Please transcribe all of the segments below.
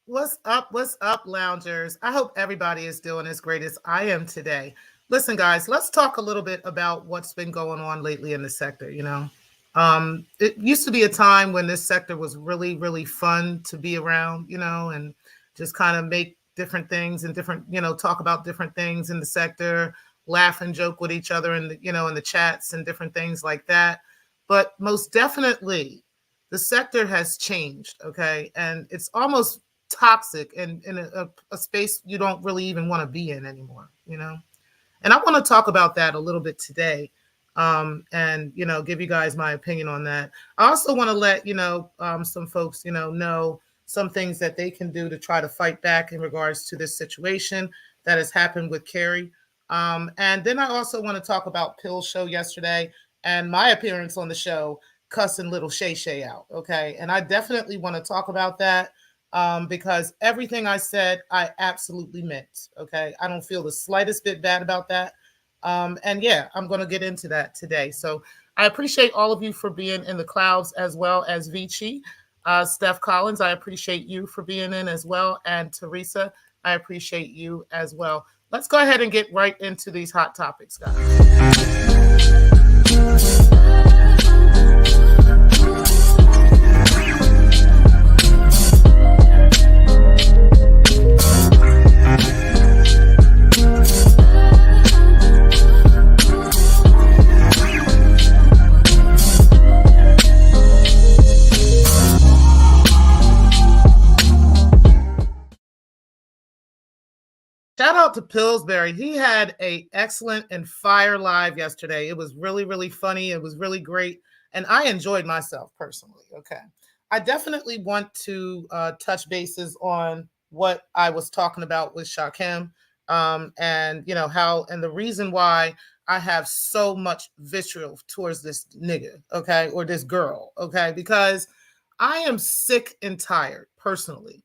What's up, loungers? I hope everybody is doing as great as I am today. Listen, guys, let's talk a little bit about what's been going on lately in the sector. It used to be a time when this sector was really, really fun to be around, and just kind of make different things and different, talk about different things in the sector, laugh and joke with each other in in the chats and different things like that. But most definitely, the sector has changed, okay? And it's almost toxic and in a space you don't really even want to be in anymore. And I want to talk about that a little bit today, and give you guys my opinion on that. I also want to let some folks know some things that they can do to try to fight back in regards to this situation that has happened with Carrie. And then I also want to talk about Pillz show yesterday and my appearance on the show, cussing little Shay out. Okay, and I definitely want to talk about that, because everything I said, I absolutely meant. Okay, I don't feel the slightest bit bad about that. And yeah, I'm going to get into that today. So I appreciate all of you for being in the clouds, as well as Vici. Steph Collins, I appreciate you for being in as well. And Teresa, I appreciate you as well. Let's go ahead and get right into these hot topics, guys. Shout out to Pillsbury. He had a excellent and fire live yesterday. It was really, really funny. It was really great. And I enjoyed myself personally. Okay. I definitely want to touch bases on what I was talking about with Shakim, and how, and the reason why I have so much vitriol towards this nigga, okay, or this girl, okay, because I am sick and tired personally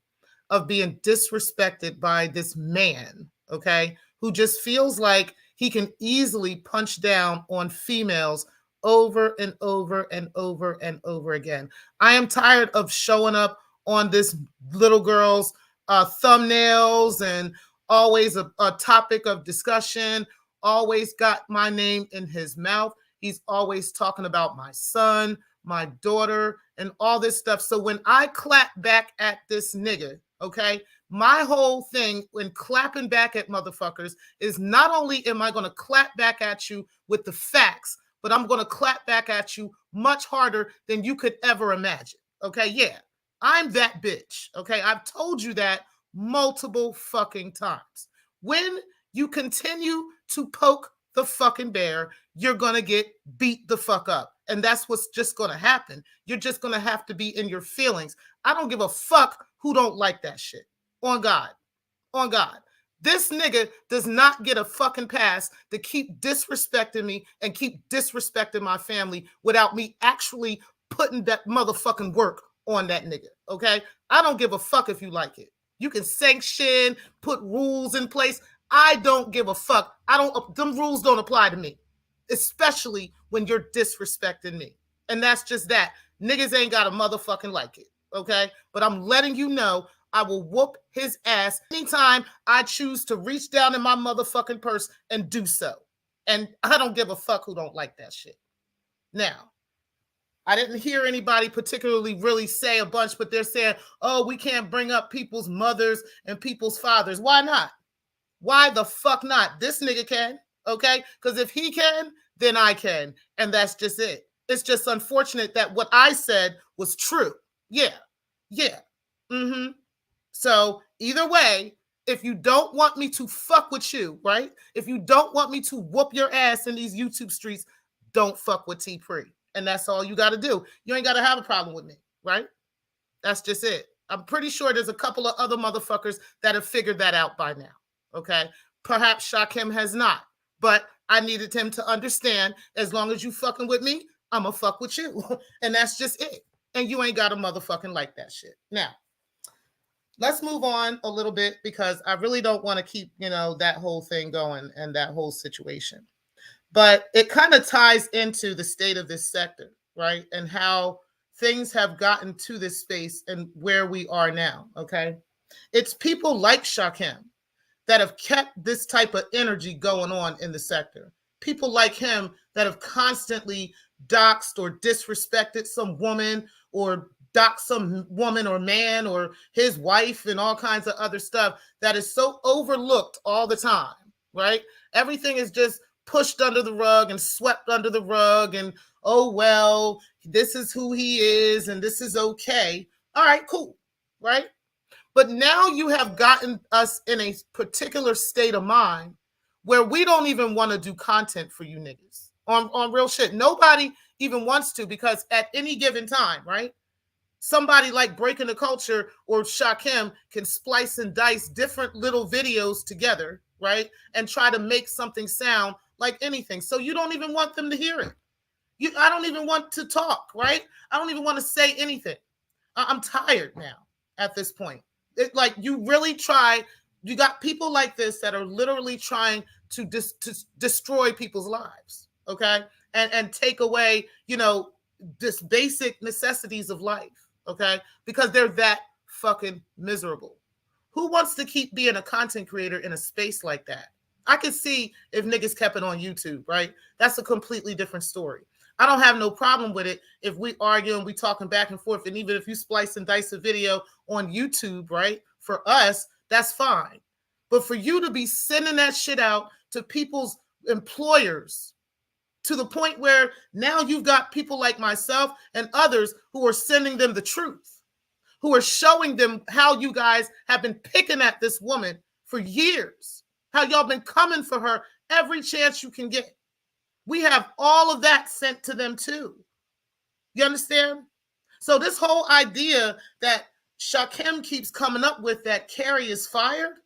of being disrespected by this man, okay, who just feels like he can easily punch down on females over and over and over and over again. I am tired of showing up on this little girl's thumbnails and always a topic of discussion, always got my name in his mouth. He's always talking about my son, my daughter, and all this stuff. So when I clap back at this nigga, okay, my whole thing when clapping back at motherfuckers is not only am I going to clap back at you with the facts, but I'm going to clap back at you much harder than you could ever imagine. Okay, yeah, I'm that bitch. Okay, I've told you that multiple fucking times. When you continue to poke the fucking bear, you're going to get beat the fuck up. And that's what's just going to happen. You're just going to have to be in your feelings. I don't give a fuck who don't like that shit. On God. On God. This nigga does not get a fucking pass to keep disrespecting me and keep disrespecting my family without me actually putting that motherfucking work on that nigga. Okay? I don't give a fuck if you like it. You can sanction, put rules in place. I don't give a fuck. Them rules don't apply to me, especially when you're disrespecting me. And that's just that. Niggas ain't got a motherfucking like it, okay? But I'm letting you know I will whoop his ass anytime I choose to reach down in my motherfucking purse and do so. And I don't give a fuck who don't like that shit. Now, I didn't hear anybody particularly really say a bunch, but they're saying, oh, we can't bring up people's mothers and people's fathers. Why not? Why the fuck not? This nigga can, okay? Because if he can, then I can. And that's just it. It's just unfortunate that what I said was true. Yeah. Yeah. Mm-hmm. So either way, if you don't want me to fuck with you, right? If you don't want me to whoop your ass in these YouTube streets, don't fuck with T Pre. And that's all you got to do. You ain't got to have a problem with me, right? That's just it. I'm pretty sure there's a couple of other motherfuckers that have figured that out by now. Okay. Perhaps Shakim has not, but I needed him to understand as long as you fucking with me, I'm going to fuck with you. And that's just it. And you ain't got to motherfucking like that shit. Now, let's move on a little bit because I really don't want to keep, that whole thing going and that whole situation. But it kind of ties into the state of this sector, right? And how things have gotten to this space and where we are now, okay? It's people like Shakim that have kept this type of energy going on in the sector. People like him that have constantly doxed or disrespected some woman or doxed some woman or man or his wife and all kinds of other stuff that is so overlooked all the time, right? Everything is just pushed under the rug and swept under the rug and, oh, well, this is who he is and this is okay. All right, cool, right? But now you have gotten us in a particular state of mind where we don't even want to do content for you niggas on real shit. Nobody even wants to, because at any given time, right? Somebody like Breaking the Culture or Shakim can splice and dice different little videos together, right? And try to make something sound like anything. So you don't even want them to hear it. I don't even want to talk, right? I don't even want to say anything. I'm tired now at this point. Like, you really try, you got people like this that are literally trying to destroy people's lives, okay? And take away, this basic necessities of life, okay? Because they're that fucking miserable. Who wants to keep being a content creator in a space like that? I could see if niggas kept it on YouTube, right? That's a completely different story. I don't have no problem with it if we argue and we talking back and forth. And even if you splice and dice a video on YouTube, right? For us, that's fine. But for you to be sending that shit out to people's employers to the point where now you've got people like myself and others who are sending them the truth, who are showing them how you guys have been picking at this woman for years, how y'all been coming for her every chance you can get. We have all of that sent to them too. You understand? So this whole idea that Shakim keeps coming up with, that Carrie is fired,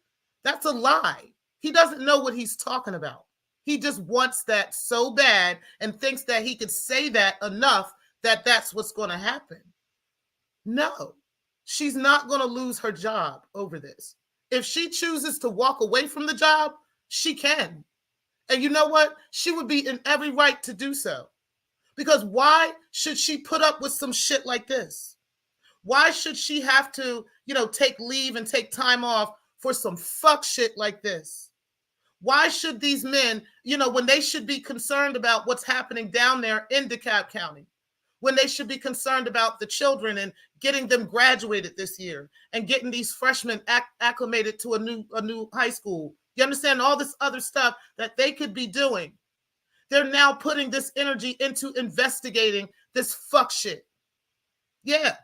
that's a lie. He doesn't know what he's talking about. He just wants that so bad and thinks that he could say that enough that that's what's going to happen. No, she's not going to lose her job over this. If she chooses to walk away from the job, she can. And you know what? She would be in every right to do so. Because why should she put up with some shit like this? Why should she have to, take leave and take time off for some fuck shit like this? Why should these men, when they should be concerned about what's happening down there in DeKalb County, when they should be concerned about the children and getting them graduated this year and getting these freshmen acclimated to a new high school? You understand all this other stuff that they could be doing? They're now putting this energy into investigating this fuck shit. Yeah.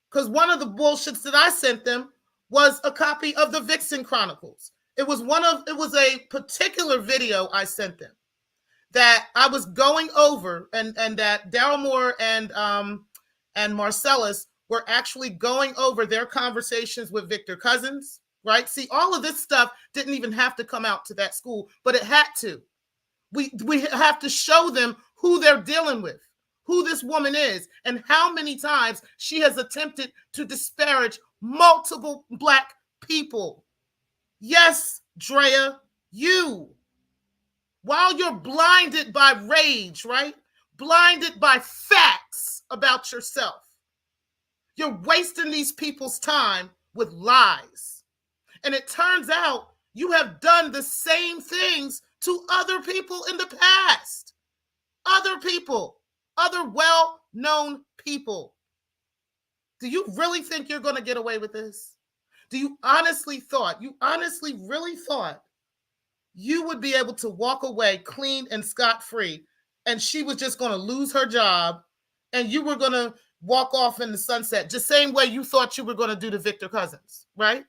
Because one of the bullshits that I sent them was a copy of the Vixen Chronicles. It was a particular video I sent them that I was going over, and that Daryl Moore and Marcellus were actually going over their conversations with Victor Cousins. Right? See, all of this stuff didn't even have to come out to that school, but it had to. We have to show them who they're dealing with, who this woman is, and how many times she has attempted to disparage multiple Black people. Yes, Drea, you. While you're blinded by rage, right? Blinded by facts about yourself, you're wasting these people's time with lies. And it turns out you have done the same things to other people in the past. Other people, other well-known people. Do you really think you're going to get away with this? Do you honestly really thought you would be able to walk away clean and scot-free, and she was just going to lose her job and you were going to walk off in the sunset, just same way you thought you were going to do to Victor Cousins, right?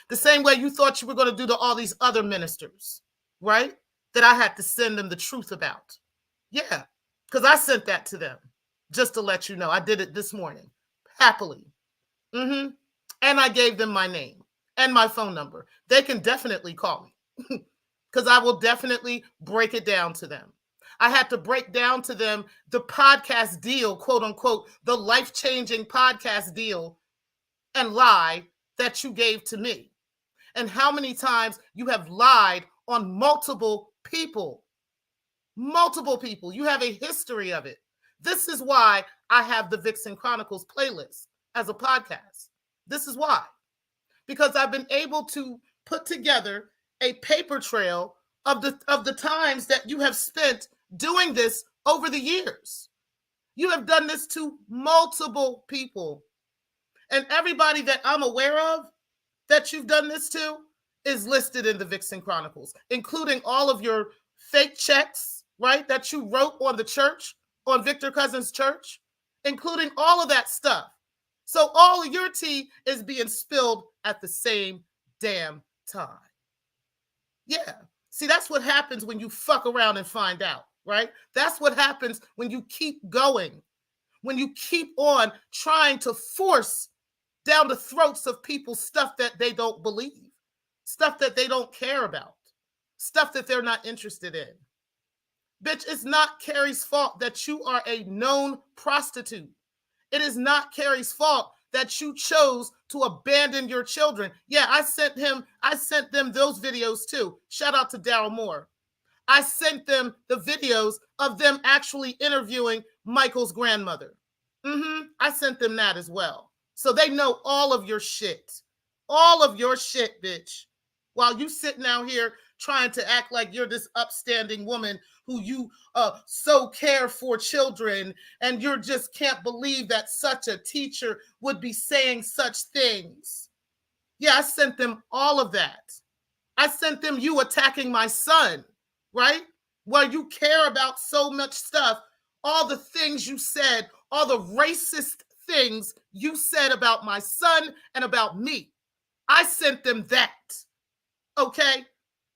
The same way you thought you were going to do to all these other ministers, right? That I had to send them the truth about. Yeah, because I sent that to them just to let you know. I did it this morning, happily. And I gave them my name and my phone number. They can definitely call me because I will definitely break it down to them. I had to break down to them the podcast deal, quote unquote, the life-changing podcast deal and lie that you gave to me. And how many times you have lied on multiple people. Multiple people. You have a history of it. This is why I have the Vixen Chronicles playlist as a podcast. This is why. because I've been able to put together a paper trail of the times that you have spent doing this over the years. You have done this to multiple people. And everybody that I'm aware of that you've done this to is listed in the Vixen Chronicles, including all of your fake checks, right, that you wrote on the church, on Victor Cousins' church, including all of that stuff. So all of your tea is being spilled at the same damn time. Yeah. See, that's what happens when you fuck around and find out, right? That's what happens when you keep going, when you keep on trying to force down the throats of people stuff that they don't believe, stuff that they don't care about, stuff that they're not interested in. Bitch, it's not Carrie's fault that you are a known prostitute. It is not Carrie's fault that you chose to abandon your children. Yeah, I sent them those videos too. Shout out to Daryl Moore. I sent them the videos of them actually interviewing Michael's grandmother. I sent them that as well. So they know all of your shit. All of your shit, bitch. While you sitting out here trying to act like you're this upstanding woman who you so care for children, and you just can't believe that such a teacher would be saying such things. Yeah, I sent them all of that. I sent them you attacking my son, right? Where you care about so much stuff, all the things you said, all the racist things you said about my son and about me. I sent them that. Okay?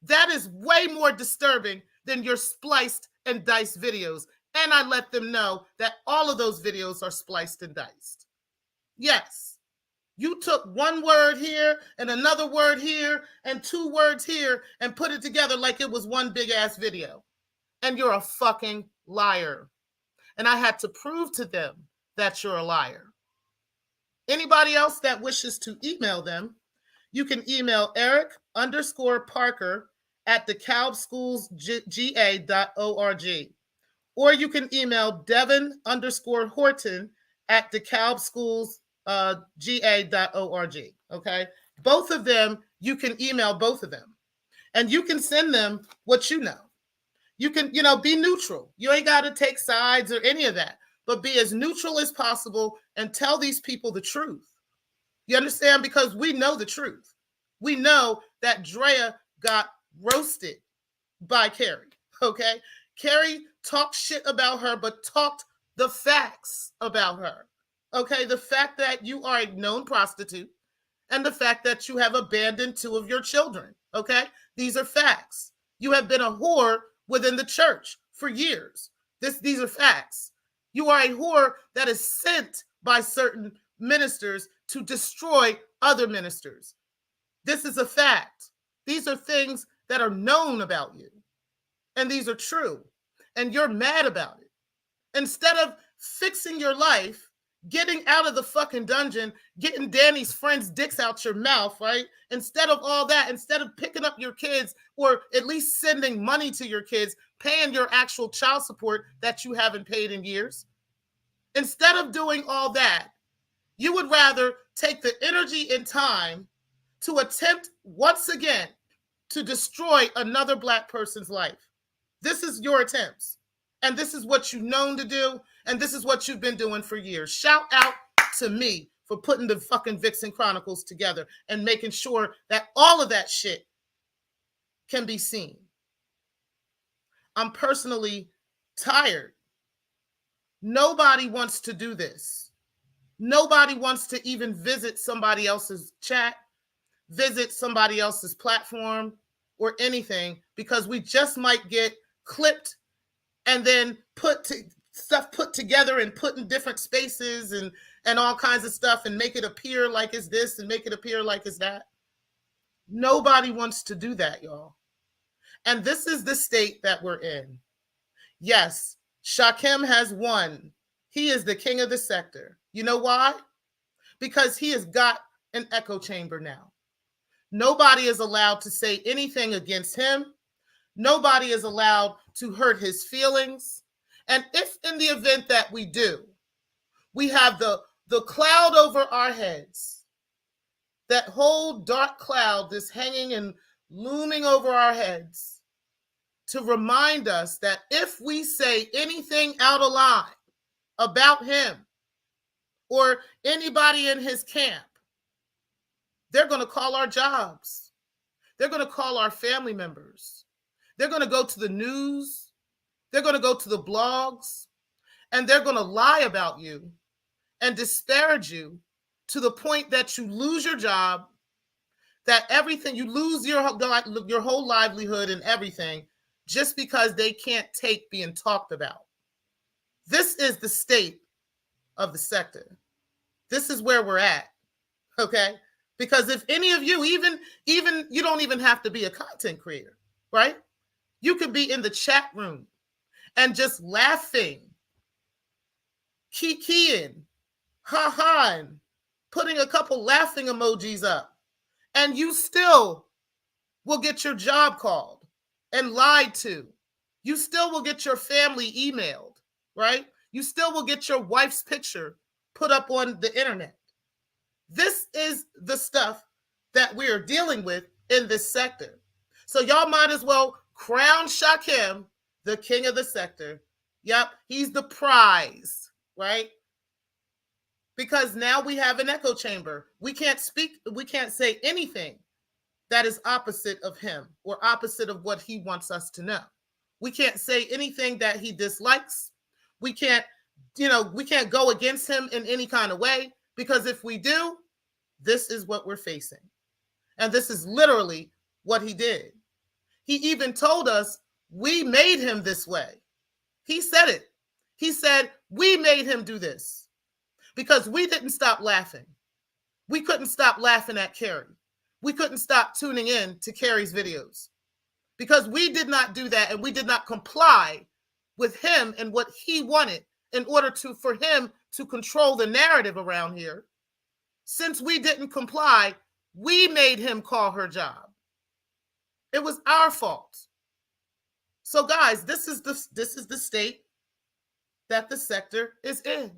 That is way more disturbing than your spliced and diced videos. And I let them know that all of those videos are spliced and diced. Yes. You took one word here and another word here and two words here and put it together like it was one big ass video. And you're a fucking liar. And I had to prove to them that you're a liar. Anybody else that wishes to email them, you can email eric_parker@dekalbschoolsga.org. Or you can email devin_horton@dekalbschoolsga.org. Okay? Both of them, you can email both of them. And you can send them what you know. You can, be neutral. You ain't got to take sides or any of that, but be as neutral as possible and tell these people the truth. You understand? Because we know the truth. We know that Drea got roasted by Carrie, okay? Carrie talked shit about her, but talked the facts about her, okay? The fact that you are a known prostitute and the fact that you have abandoned two of your children, okay? These are facts. You have been a whore within the church for years. These are facts. You are a whore that is sent by certain ministers to destroy other ministers. This is a fact. These are things that are known about you. And these are true. And you're mad about it. Instead of fixing your life, getting out of the fucking dungeon, getting Danny's friends' dicks out your mouth, right? Instead of all that, instead of picking up your kids or at least sending money to your kids, paying your actual child support that you haven't paid in years, instead of doing all that, you would rather take the energy and time to attempt once again to destroy another Black person's life. This is your attempts. And this is what you've known to do. And this is what you've been doing for years. Shout out to me for putting the fucking Vixen Chronicles together and making sure that all of that shit can be seen. I'm personally tired. Nobody wants to do this. Nobody wants to even visit somebody else's chat, visit somebody else's platform or anything, because we just might get clipped and then stuff put together and put in different spaces and all kinds of stuff and make it appear like it's this and make it appear like it's that. Nobody wants to do that, y'all. And this is the state that we're in. Yes, Shakim has won. He is the king of the sector. You know why? Because he has got an echo chamber now. Nobody is allowed to say anything against him. Nobody is allowed to hurt his feelings. And if in the event that we do, we have the cloud over our heads, that whole dark cloud that's hanging and looming over our heads to remind us that if we say anything out of line about him or anybody in his camp, they're going to call our jobs. They're going to call our family members. They're going to go to the news. They're going to go to the blogs, and they're going to lie about you and disparage you to the point that you lose your job, that everything, you lose your whole livelihood and everything just because they can't take being talked about. This is the state of the sector. This is where we're at, okay? Because if any of you, even you don't even have to be a content creator, right? You could be in the chat room and just laughing, kikiing, ha-haing, putting a couple laughing emojis up, and you still will get your job called and lied to. You still will get your family emailed, right? You still will get your wife's picture put up on the internet. This is the stuff that we are dealing with in this sector. So y'all might as well crown Shakim the king of the sector. Yep, he's the prize, right? Because now we have an echo chamber. We can't say anything that is opposite of him or opposite of what he wants us to know. We can't say anything that he dislikes. We can't go against him in any kind of way, because if we do, this is what we're facing. And this is literally what he did. He even told us we made him this way. He said it. He said, we made him do this because we didn't stop laughing. We couldn't stop laughing at Carrie. We couldn't stop tuning in to Carrie's videos because we did not do that, and we did not comply with him and what he wanted in order for him to control the narrative around here. Since we didn't comply, we made him call her job. It was our fault. So guys, this is the state that the sector is in.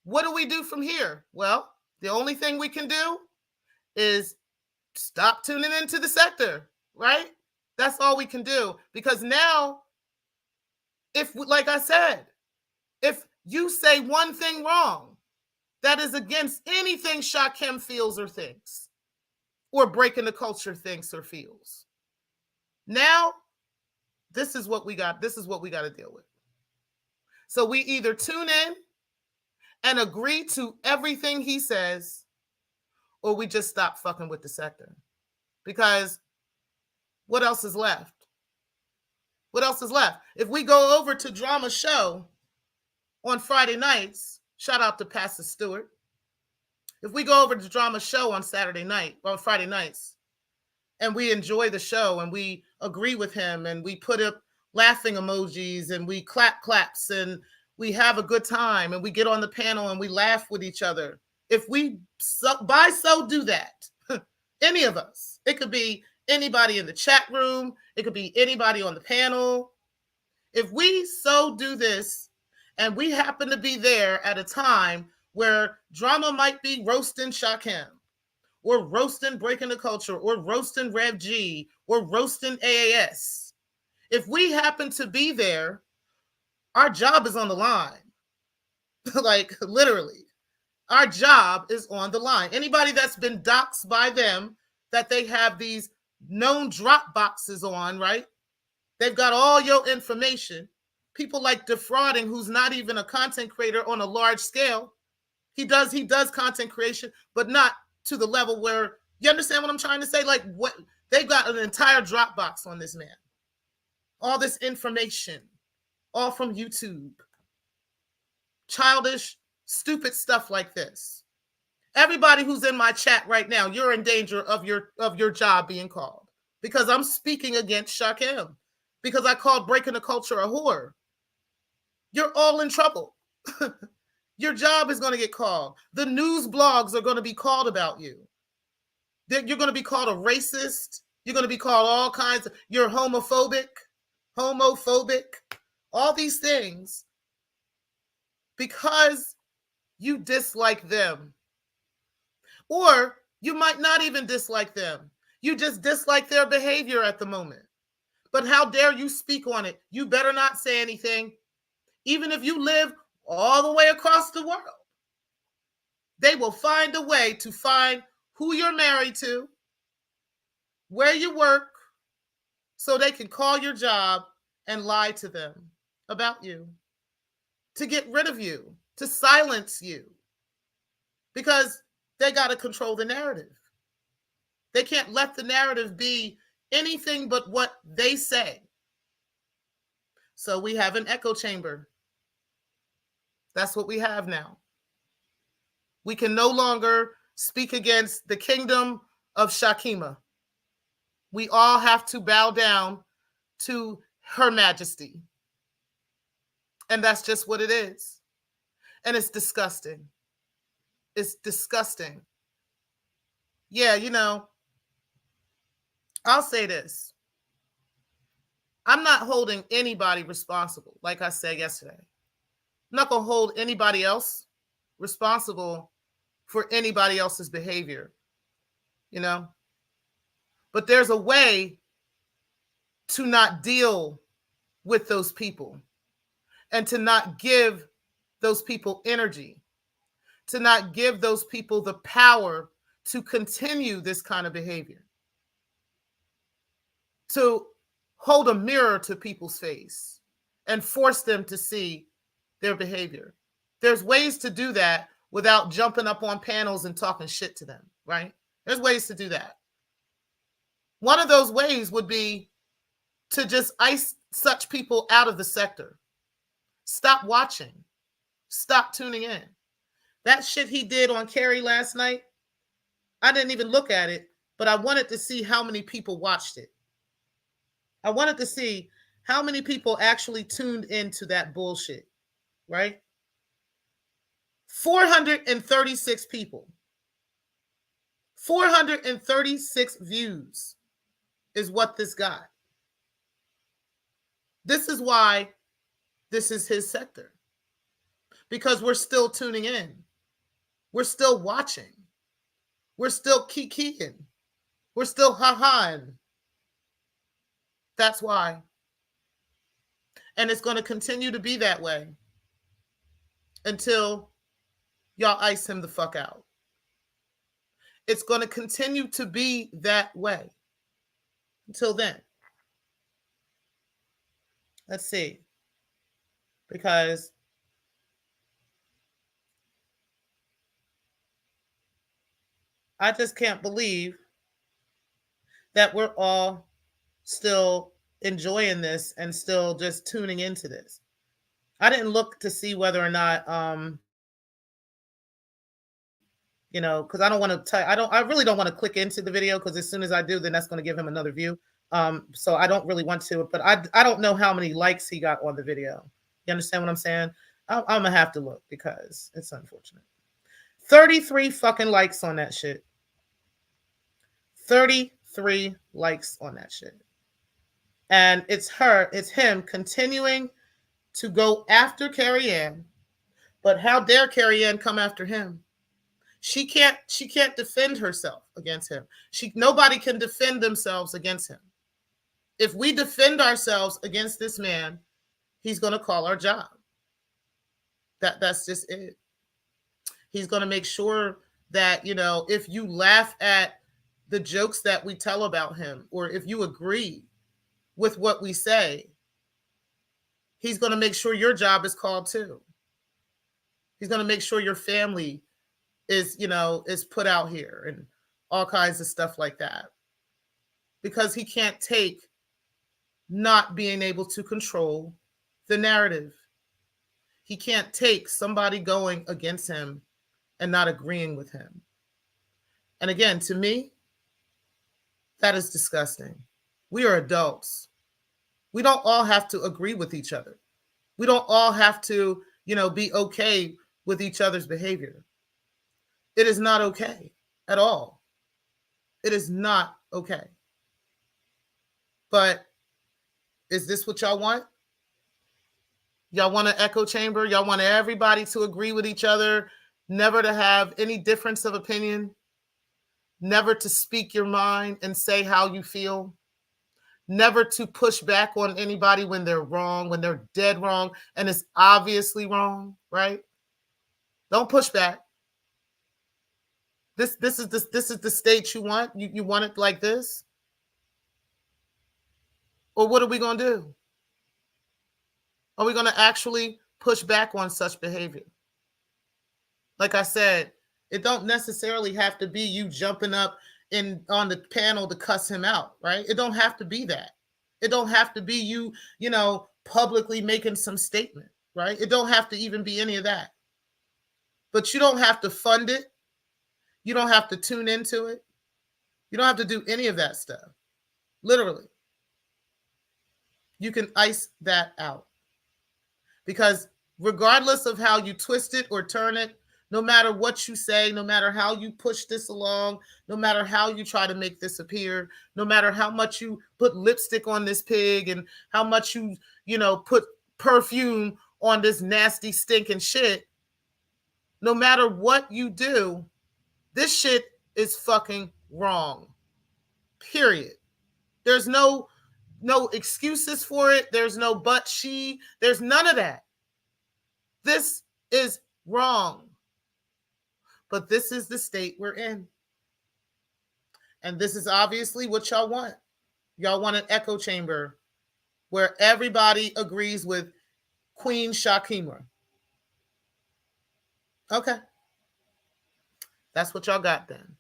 What do we do from here? Well, the only thing we can do is stop tuning into the sector, right? That's all we can do. Because now, like I said, if you say one thing wrong that is against anything Shakim feels or thinks, or breaking the culture thinks or feels, now this is what we got. This is what we got to deal with. So we either tune in and agree to everything he says, or we just stop fucking with the sector. Because what else is left? What else is left? If we go over to Drama Show on Friday nights, shout out to Pastor Stewart. If we go over to Drama Show on Friday nights, and we enjoy the show and we agree with him and we put up laughing emojis and we claps and we have a good time and we get on the panel and we laugh with each other. If we do that, any of us, it could be anybody in the chat room, it could be anybody on the panel. If we so do this and we happen to be there at a time where drama might be roasting Shakim, or roasting Breaking the Culture, or roasting Rev G, or roasting AAS. If we happen to be there, our job is on the line. Like, literally. Our job is on the line. Anybody that's been doxxed by them, that they have these known drop boxes on, right? They've got all your information. People like defrauding, who's not even a content creator on a large scale. He does content creation, but not to the level where, you understand what I'm trying to say? Like, what they've got an entire Dropbox on this man. All this information, all from YouTube. Childish, stupid stuff like this. Everybody who's in my chat right now, you're in danger of your job being called, because I'm speaking against Shakim, because I called Breaking the Culture a whore. You're all in trouble. Your job is going to get called. The news blogs are going to be called about you. You're going to be called a racist. You're going to be called all kinds of, you're homophobic, all these things, because you dislike them. Or You might not even dislike them. You just dislike their behavior at the moment. But how dare you speak on it? You better not say anything. Even if you live all the way across the world, they will find a way to find who you're married to, where you work, so they can call your job and lie to them about you, to get rid of you, to silence you, because they got to control the narrative. They can't let the narrative be anything but what they say. So we have an echo chamber. That's what we have now. We can no longer speak against the kingdom of Shakima. We all have to bow down to Her Majesty. And that's just what it is. And it's disgusting. It's disgusting. Yeah, you know, I'll say this. I'm not holding anybody responsible, like I said yesterday. I'm not going to hold anybody else responsible for anybody else's behavior, you know? But there's a way to not deal with those people and to not give those people energy, to not give those people the power to continue this kind of behavior, to hold a mirror to people's face and force them to see their behavior. There's ways to do that without jumping up on panels and talking shit to them, right? There's ways to do that. One of those ways would be to just ice such people out of the sector. Stop watching. Stop tuning in. That shit he did on Carrie last night, I didn't even look at it, but I wanted to see how many people watched it. I wanted to see how many people actually tuned into that bullshit, right? 436 people. 436 views is what this got. This is why this is his sector. Because we're still tuning in. We're still watching. We're still kikiing. We're still ha-haing. That's why. And it's going to continue to be that way until y'all ice him the fuck out. It's going to continue to be that way until then. Let's see. Because I just can't believe that we're all still enjoying this and still just tuning into this. I didn't look to see whether or not, you know, because I don't want to, I really don't want to click into the video, because as soon as I do, then that's going to give him another view. So I don't really want to, but I don't know how many likes he got on the video. You understand what I'm saying? I'm going to have to look because it's unfortunate. 33 fucking likes on that shit. 33 likes on that shit. And it's him continuing to go after Carrie Ann. But how dare Carrie Ann come after him? She can't defend herself against him. Nobody can defend themselves against him. If we defend ourselves against this man, he's going to call our job. That's just it. He's going to make sure that, you know, if you laugh at the jokes that we tell about him, or if you agree with what we say, he's going to make sure your job is called too. He's going to make sure your family is, you know, is put out here and all kinds of stuff like that. Because he can't take not being able to control the narrative. He can't take somebody going against him and not agreeing with him. And again, to me, that is disgusting. We are adults. We don't all have to agree with each other. We don't all have to, you know, be okay with each other's behavior. It is not okay at all. It is not okay. But is this what y'all want? Y'all want an echo chamber? Y'all want everybody to agree with each other, never to have any difference of opinion? never to speak your mind and say how you feel, never to push back on anybody when they're wrong, when they're dead wrong, and it's obviously wrong, right? Don't push back. This is the state you want. You want it like this? Or what are we going to do? Are we going to actually push back on such behavior? Like I said, it don't necessarily have to be you jumping up on the panel to cuss him out, right? It don't have to be that. It don't have to be you, publicly making some statement, right? It don't have to even be any of that. But you don't have to fund it. You don't have to tune into it. You don't have to do any of that stuff. Literally. You can ice that out. Because regardless of how you twist it or turn it, no matter what you say, no matter how you push this along, no matter how you try to make this appear, no matter how much you put lipstick on this pig and how much you put perfume on this nasty stinking shit, no matter what you do, this shit is fucking wrong. Period. There's no excuses for it. There's no but she. There's none of that. This is wrong. But this is the state we're in. And this is obviously what y'all want. Y'all want an echo chamber where everybody agrees with Queen Shakima. Okay. That's what y'all got then.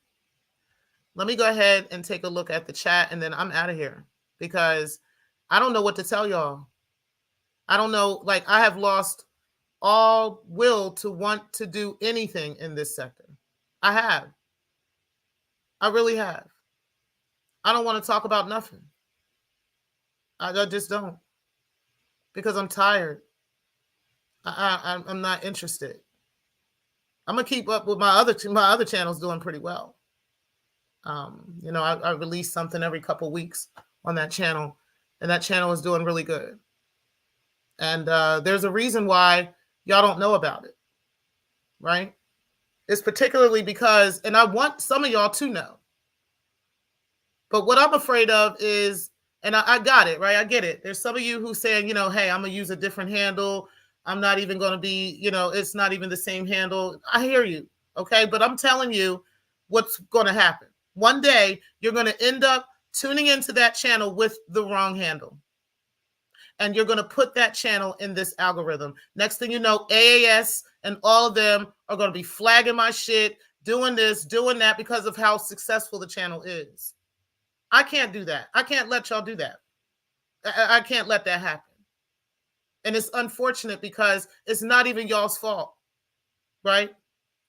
Let me go ahead and take a look at the chat and then I'm out of here because I don't know what to tell y'all. I don't know. Like, I have lost all will to want to do anything in this sector. I have. I really have. I don't want to talk about nothing. I just don't. Because I'm tired. I'm not interested. I'm going to keep up with my other channels doing pretty well. I release something every couple weeks on that channel, and that channel is doing really good. And there's a reason why y'all don't know about it, right? It's particularly because, and I want some of y'all to know, but what I'm afraid of is, and I got it, right? I get it. There's some of you who saying, hey, I'm going to use a different handle. I'm not even going to be, it's not even the same handle. I hear you, okay? But I'm telling you what's going to happen. One day, you're going to end up tuning into that channel with the wrong handle. And you're going to put that channel in this algorithm. Next thing you know, AAS and all of them are going to be flagging my shit, doing this, doing that because of how successful the channel is. I can't do that. I can't let y'all do that. I can't let that happen. And it's unfortunate because it's not even y'all's fault, right?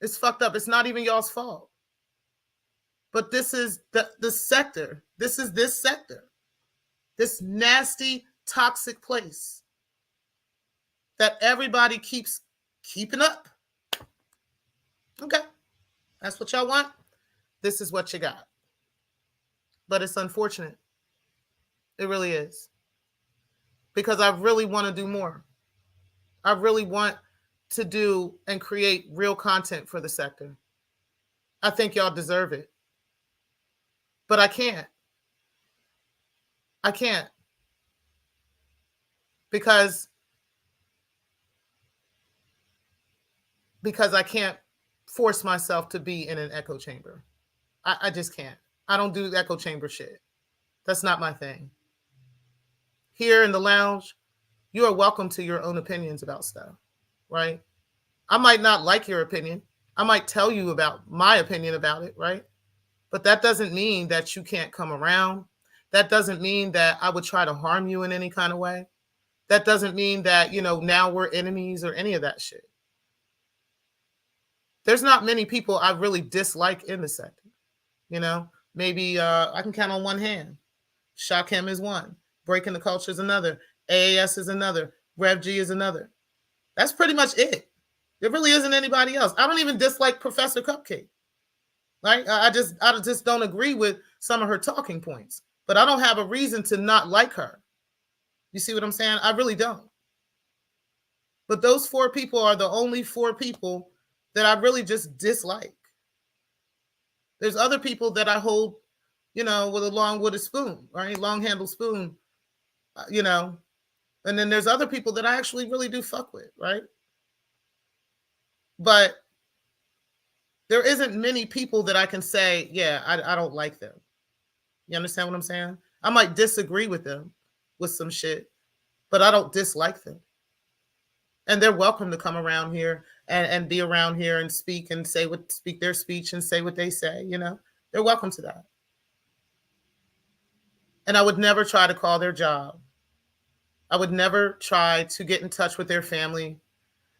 It's fucked up. It's not even y'all's fault. But this is the sector. This is this sector. This nasty, toxic place that everybody keeps keeping up. Okay. That's what y'all want. This is what you got. But it's unfortunate. It really is. Because I really want to do more. I really want to do and create real content for the sector. I think y'all deserve it. But I can't. I can't. Because I can't force myself to be in an echo chamber. I just can't. I don't do echo chamber shit. That's not my thing. Here in the lounge, you are welcome to your own opinions about stuff, right? I might not like your opinion. I might tell you about my opinion about it, right? But that doesn't mean that you can't come around. That doesn't mean that I would try to harm you in any kind of way. That doesn't mean that, now we're enemies or any of that shit. There's not many people I really dislike in the sector. Maybe I can count on one hand. Shakim is one. Breaking the Culture is another. AAS is another. Rev G is another. That's pretty much it. There really isn't anybody else. I don't even dislike Professor Cupcake. Right? I just don't agree with some of her talking points. But I don't have a reason to not like her. You see what I'm saying? I really don't. But those 4 people are the only 4 people that I really just dislike. There's other people that I hold, with a long wooden spoon, right? Long handled spoon, And then there's other people that I actually really do fuck with, right? But there isn't many people that I can say, yeah, I don't like them. You understand what I'm saying? I might disagree with them with some shit, but I don't dislike them. And they're welcome to come around here and be around here and speak and speak their speech and say what they say, They're welcome to that. And I would never try to call their job. I would never try to get in touch with their family.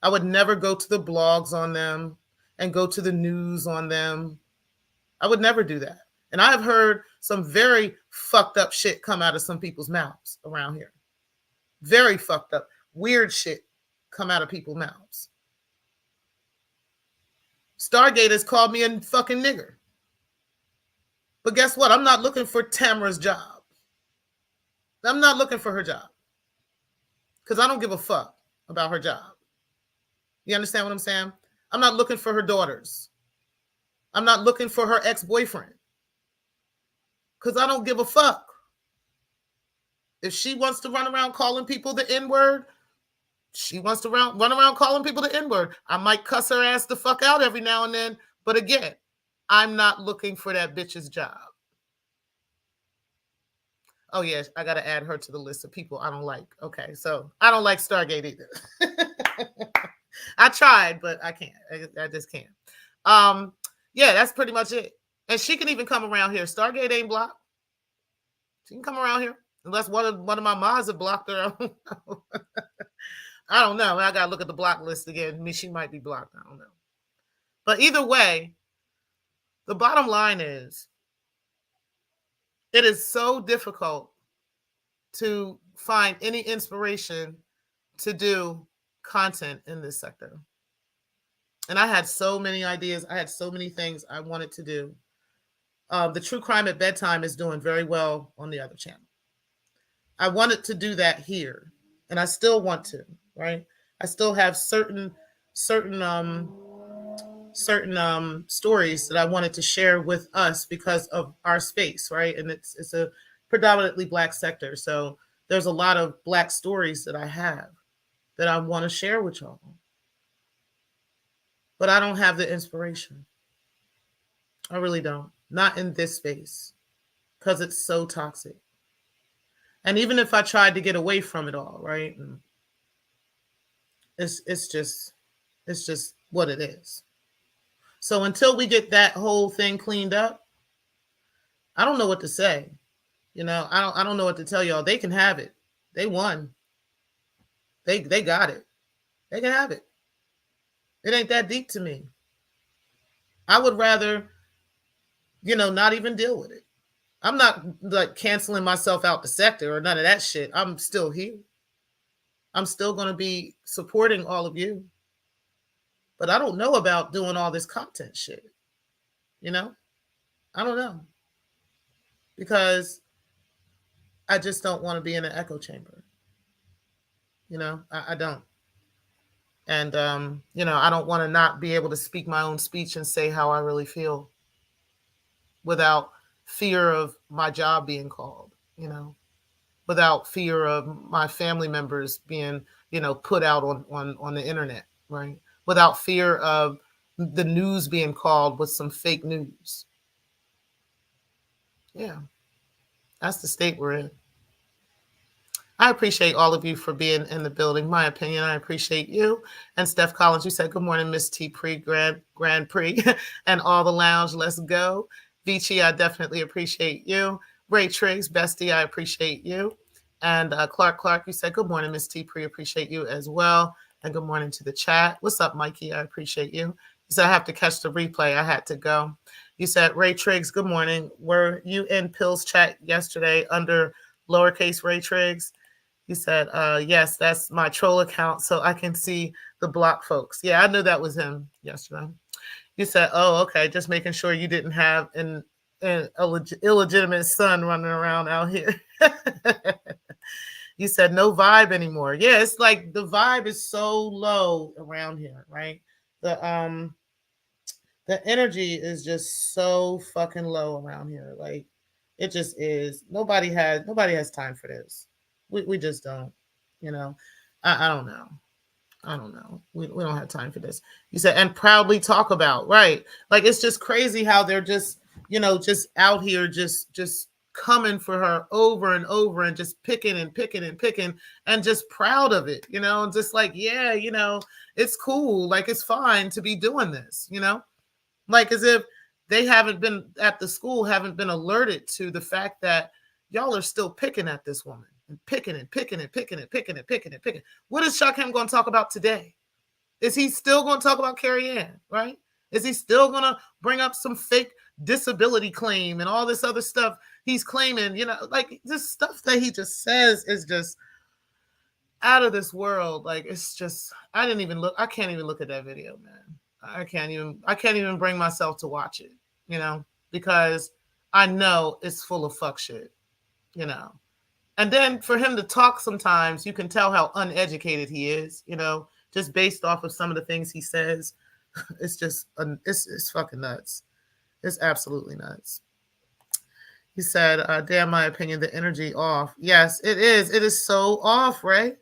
I would never go to the blogs on them and go to the news on them. I would never do that. And I've heard some very fucked up shit come out of some people's mouths around here. Very fucked up, weird shit come out of people's mouths. Stargate has called me a fucking nigger. But guess what? I'm not looking for Tamara's job. I'm not looking for her job. Because I don't give a fuck about her job. You understand what I'm saying? I'm not looking for her daughters. I'm not looking for her ex-boyfriend. Because I don't give a fuck. If she wants to run around calling people the N-word, she wants to run around calling people the N-word. I might cuss her ass the fuck out every now and then. But again, I'm not looking for that bitch's job. Oh, yes, I got to add her to the list of people I don't like. Okay, so I don't like Stargate either. I tried, but I can't. I just can't. Yeah, that's pretty much it. And she can even come around here. Stargate ain't blocked. She can come around here. Unless one of my mods have blocked her. I don't know. I got to look at the block list again. I mean, she might be blocked. I don't know. But either way, the bottom line is, it is so difficult to find any inspiration to do content in this sector. And I had so many ideas. I had so many things I wanted to do. The True Crime at Bedtime is doing very well on the other channel. I wanted to do that here, and I still want to, right? I still have certain stories that I wanted to share with us because of our space, right? And it's a predominantly Black sector. So there's a lot of Black stories that I have that I want to share with y'all. But I don't have the inspiration. I really don't. Not in this space, because it's so toxic. And even if I tried to get away from it all, right? It's just what it is. So until we get that whole thing cleaned up, I don't know what to say. I don't know what to tell y'all. They can have it. They won. They got it. They can have it. It ain't that deep to me. I would rather, not even deal with it. I'm not like canceling myself out the sector or none of that shit. I'm still here. I'm still going to be supporting all of you. But I don't know about doing all this content shit. I don't know. Because I just don't want to be in an echo chamber. I don't. And, I don't want to not be able to speak my own speech and say how I really feel without fear of my job being called, without fear of my family members being, put out on the internet, right? Without fear of the news being called with some fake news. Yeah, that's the state we're in. I appreciate all of you for being in the building. My opinion, I appreciate you. And Steph Collins, you said, good morning, Miss T. Pre Grand Prix and all the lounge. Let's go. Vici, I definitely appreciate you. Ray Triggs, bestie, I appreciate you. And Clark, you said, good morning, Miss T. Pre, appreciate you as well. And good morning to the chat. What's up, Mikey? I appreciate you. You said, I have to catch the replay. I had to go. You said, Ray Triggs, good morning. Were you in Pillz chat yesterday under lowercase Ray Triggs? He said, yes, that's my troll account, so I can see the block folks. Yeah, I knew that was him yesterday. You said, oh, okay, just making sure you didn't have an illegitimate son running around out here. You said, no vibe anymore. Yeah, it's like the vibe is so low around here, right? The energy is just so fucking low around here. Like it just is. Nobody has time for this. We just don't. You know. I don't know. I don't know. We don't have time for this. You said, and proudly talk about, right? Like it's just crazy how they're just, just out here just coming for her over and over and just picking and picking and picking and just proud of it, and just like, yeah, it's cool. Like it's fine to be doing this. Like as if they haven't been at the school, haven't been alerted to the fact that y'all are still picking at this woman and picking and picking and picking and picking and picking and picking. What is Shakim going to talk about today? Is he still going to talk about Carrie Ann, right? Is he still going to bring up some fake disability claim and all this other stuff he's claiming? Like this stuff that he just says is just out of this world. Like it's just, I can't even look at that video, man. I can't even bring myself to watch it, because I know it's full of fuck shit, you know. And then for him to talk sometimes, you can tell how uneducated he is, just based off of some of the things he says. It's just, it's fucking nuts. It's absolutely nuts. He said, damn, my opinion, the energy off. Yes, it is. It is so off, right?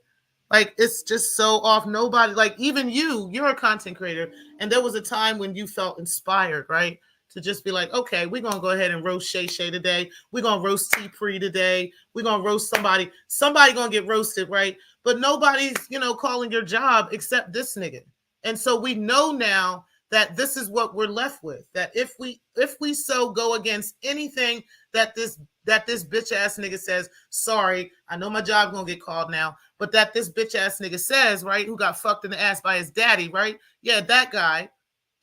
Like, it's just so off. Nobody, like, even you're a content creator. And there was a time when you felt inspired, right? To just be like, okay, we're going to go ahead and roast Shay today. We're going to roast T-Pre today. We're going to roast somebody. Somebody going to get roasted, right? But nobody's, calling your job except this nigga. And so we know now that this is what we're left with. That if we so go against anything that this bitch ass nigga says, sorry, I know my job gonna get called now, but that this bitch ass nigga says, right, who got fucked in the ass by his daddy, right? Yeah, that guy.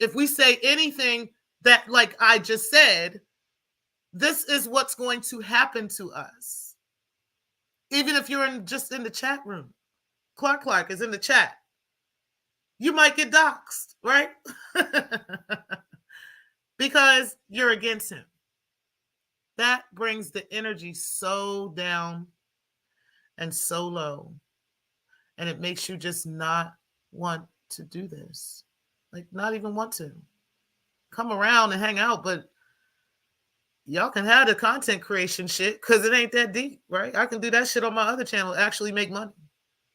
If we say anything that, like I just said, this is what's going to happen to us. Even if you're just in the chat room, Clark is in the chat. You might get doxxed, right? Because you're against him. That brings the energy so down and so low. And it makes you just not want to do this. Like, not even want to. Come around and hang out, but y'all can have the content creation shit because it ain't that deep, right? I can do that shit on my other channel, actually make money.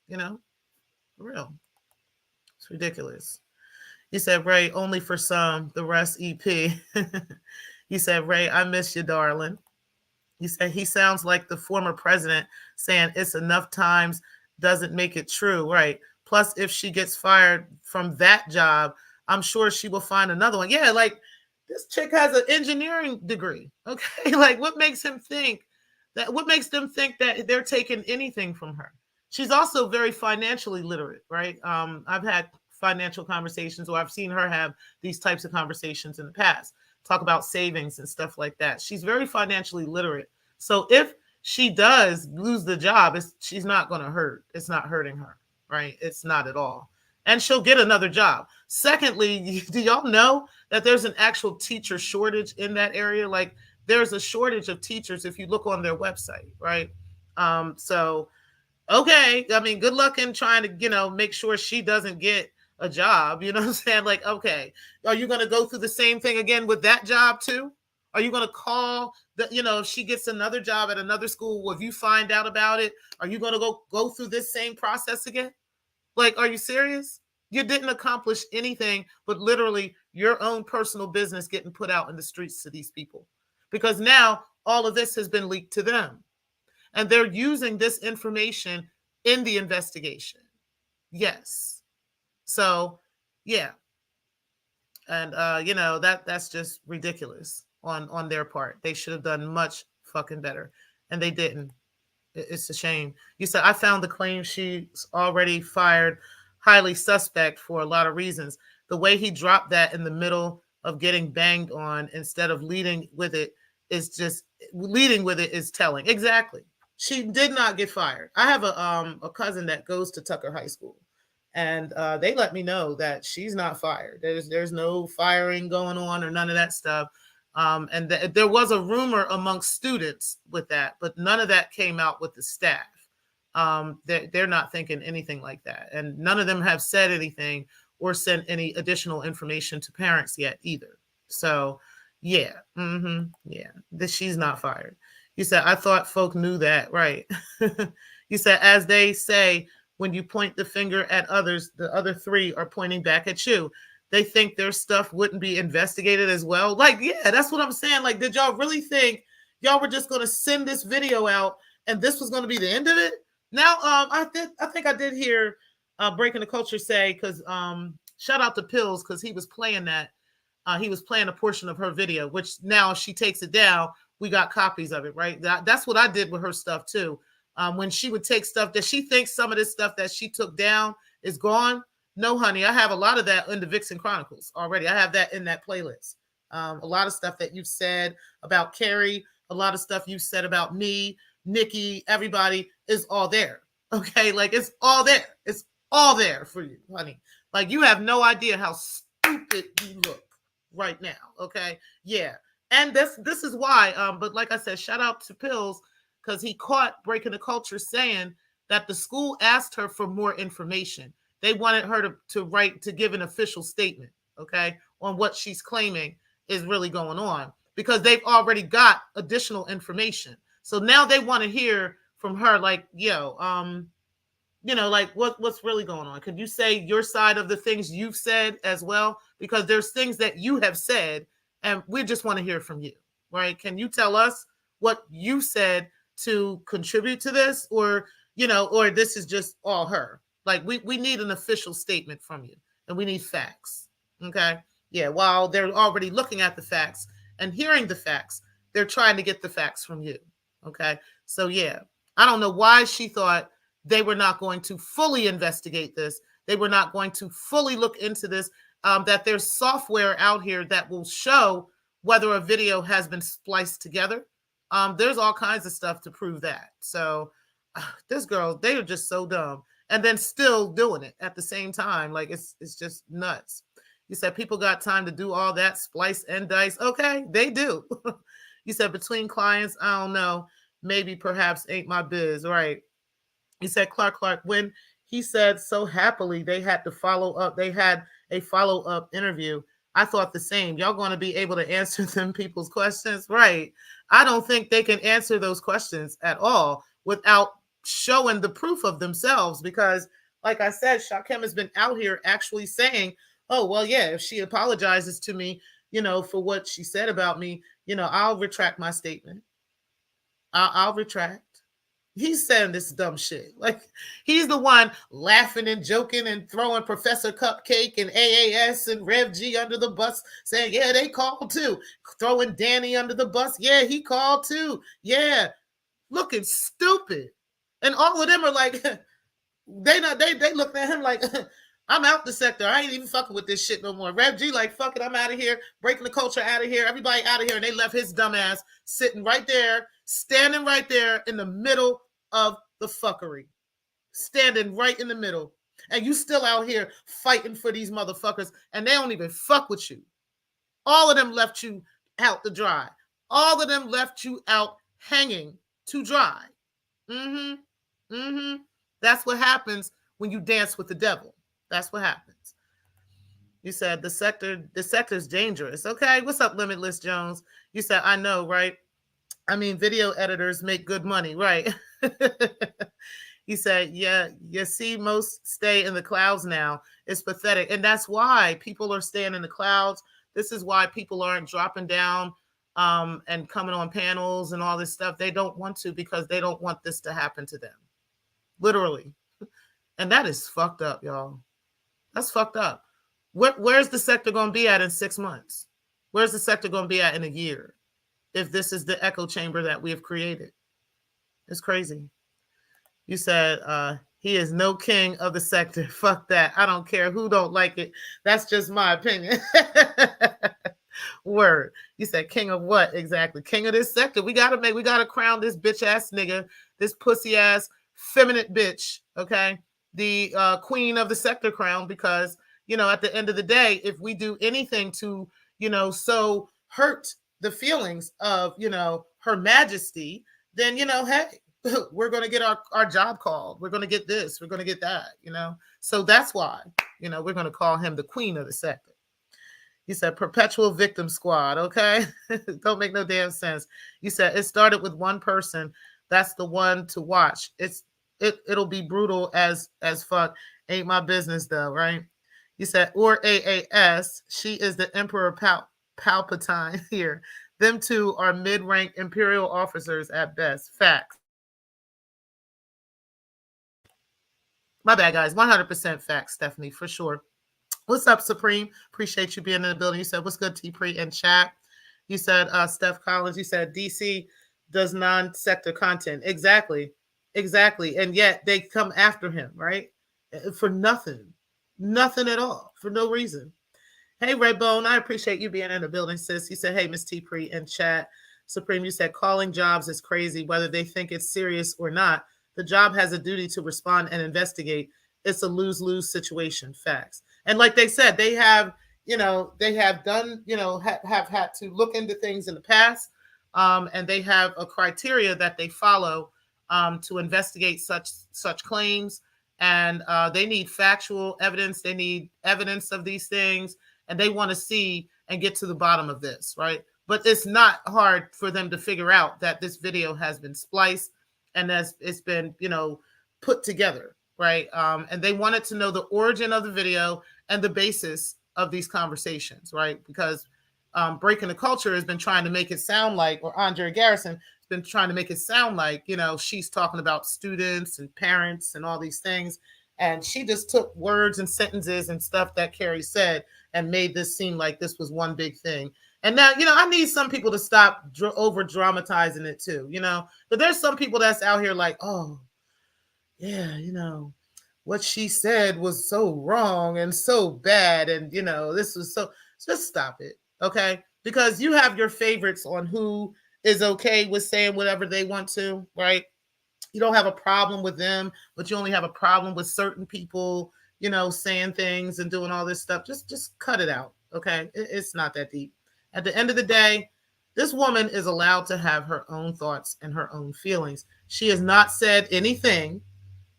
For real. It's ridiculous. He said, Ray, only for some, the rest EP. He said, Ray, I miss you, darling. He said, he sounds like the former president saying it's enough times doesn't make it true, right? Plus, if she gets fired from that job, I'm sure she will find another one. Yeah, like this chick has an engineering degree, okay? Like what makes them think that they're taking anything from her? She's also very financially literate, right? I've had financial conversations, or I've seen her have these types of conversations in the past, talk about savings and stuff like that. She's very financially literate. So if she does lose the job, she's not going to hurt. It's not hurting her, right? It's not at all. And she'll get another job. Secondly, do y'all know that there's an actual teacher shortage in that area? Like there's a shortage of teachers if you look on their website, right? So okay, I mean, good luck in trying to, make sure she doesn't get a job. You know what I'm saying? Like, okay, are you going to go through the same thing again with that job too? Are you going to call if she gets another job at another school, if you find out about it, are you going to go through this same process again? Like, are you serious? You didn't accomplish anything but literally your own personal business getting put out in the streets to these people, because now all of this has been leaked to them. And they're using this information in the investigation. Yes. So, yeah. And, that's just ridiculous on their part. They should have done much fucking better. And they didn't. It's a shame. You said, I found the claim she's already fired highly suspect for a lot of reasons. The way he dropped that in the middle of getting banged on instead of leading with it is telling. Exactly. She did not get fired. I have a cousin that goes to Tucker High School, and they let me know that she's not fired. There's no firing going on or none of that stuff. And there was a rumor amongst students with that, but none of that came out with the staff. They're not thinking anything like that, and none of them have said anything or sent any additional information to parents yet either. So, yeah, yeah, she's not fired. You said, I thought folk knew that, right? You said, as they say, when you point the finger at others, the other three are pointing back at you. They think their stuff wouldn't be investigated as well. Like, yeah, that's what I'm saying. Like, did y'all really think y'all were just going to send this video out and this was going to be the end of it? Now, I think I did hear Breaking the Culture say, because shout out to Pillz, because he was playing that. He was playing a portion of her video, which now she takes it down. We got copies of it, right? That's what I did with her stuff too. When she would take stuff that she thinks some of this stuff that she took down is gone. No, honey, I have a lot of that in the Vixen Chronicles already. I have that in that playlist. A lot of stuff that you've said about Carrie, a lot of stuff you've said about me, Nikki, everybody is all there. Okay, like it's all there. It's all there for you, honey. Like you have no idea how stupid you look right now. Okay, yeah, and this is why. But like I said, shout out to Pillz, because he caught Breaking the Culture saying that the school asked her for more information. They wanted her to give an official statement, okay, on what she's claiming is really going on, because they've already got additional information. So now they want to hear from her, like, yo, like what's really going on? Could you say your side of the things you've said as well? Because there's things that you have said, and we just want to hear from you, right? Can you tell us what you said to contribute to this, or or this is just all her? Like we need an official statement from you, and we need facts. Okay, yeah. While they're already looking at the facts and hearing the facts, they're trying to get the facts from you. Okay, so yeah, I don't know why she thought they were not going to fully investigate this. They were not going to fully look into this. That there's software out here that will show whether a video has been spliced together. There's all kinds of stuff to prove that. So this girl, they are just so dumb. And then still doing it at the same time. Like it's just nuts. You said people got time to do all that, splice and dice. Okay, they do. You said between clients, I don't know, maybe perhaps ain't my biz, right? You said Clark, when he said so happily they had to follow up, they had a follow-up interview. I thought the same. Y'all going to be able to answer them people's questions, right? I don't think they can answer those questions at all without showing the proof of themselves, because like I said, Shakem has been out here actually saying, oh, well, yeah, if she apologizes to me, for what she said about me, I'll retract my statement. I'll retract. He's saying this dumb shit. Like he's the one laughing and joking and throwing Professor Cupcake and AAS and Rev G under the bus, saying, yeah, they called too. Throwing Danny under the bus. Yeah, he called too. Yeah, looking stupid. And all of them are like, they looking at him like, I'm out the sector. I ain't even fucking with this shit no more. Rev G like, fuck it, I'm out of here. Breaking the Culture out of here. Everybody out of here. And they left his dumb ass sitting right there, standing right there in the middle of the fuckery. Standing right in the middle. And you still out here fighting for these motherfuckers, and they don't even fuck with you. All of them left you out to dry. All of them left you out hanging to dry. That's what happens when you dance with the devil. That's what happens. You said the sector's dangerous. Okay, what's up, Limitless Jones? You said, I know, right? I mean, video editors make good money, right? He said, yeah, you see, most stay in the clouds now. It's pathetic. And that's why people are staying in the clouds. This is why people aren't dropping down and coming on panels and all this stuff. They don't want to, because they don't want this to happen to them. Literally. And that is fucked up, y'all. That's fucked up. Where's the sector going to be at in 6 months? Where's the sector going to be at in a year if this is the echo chamber that we have created? It's crazy. You said he is no king of the sector. Fuck that. I don't care who don't like it. That's just my opinion. Word. You said king of what exactly? King of this sector. We gotta crown this bitch ass nigga, this pussy ass feminine bitch. Okay, the queen of the sector crown, because at the end of the day, if we do anything to so hurt the feelings of her majesty, then hey, we're going to get our job called. We're going to get this. We're going to get that, So that's why, we're going to call him the queen of the sector. He said perpetual victim squad. Okay. Don't make no damn sense. He said it started with one person. That's the one to watch. It'll be brutal as fuck. Ain't my business though, right? He said, or AAS, she is the Emperor Palpatine here. Them two are mid-rank imperial officers at best. Facts. My bad, guys. 100% facts, Stephanie, for sure. What's up, Supreme? Appreciate you being in the building. You said, what's good, T-Pre in chat? You said, Steph Collins, you said DC does non-sector content. Exactly. And yet they come after him, right? For nothing. Nothing at all. For no reason. Hey, Redbone, I appreciate you being in the building, sis. You said, hey, Miss T-Pre in chat. Supreme, you said, calling jobs is crazy, whether they think it's serious or not. The job has a duty to respond and investigate. It's a lose-lose situation. Facts. And like they said, they have, they have done, have had to look into things in the past. And they have a criteria that they follow to investigate such claims. And they need factual evidence. They need evidence of these things. And they want to see and get to the bottom of this, right? But it's not hard for them to figure out that this video has been spliced and it's been, put together, right? And they wanted to know the origin of the video and the basis of these conversations, right? Because Breaking the Culture has been trying to make it sound like, or Andre Garrison has been trying to make it sound like, she's talking about students and parents and all these things. And she just took words and sentences and stuff that Carrie said and made this seem like this was one big thing. And now, I need some people to stop over dramatizing it too, but there's some people that's out here like, oh, yeah, what she said was so wrong and so bad. And, this was so, just stop it. Okay. Because you have your favorites on who is okay with saying whatever they want to, right? You don't have a problem with them, but you only have a problem with certain people, saying things and doing all this stuff. Just cut it out. Okay. It's not that deep. At the end of the day, this woman is allowed to have her own thoughts and her own feelings. She has not said anything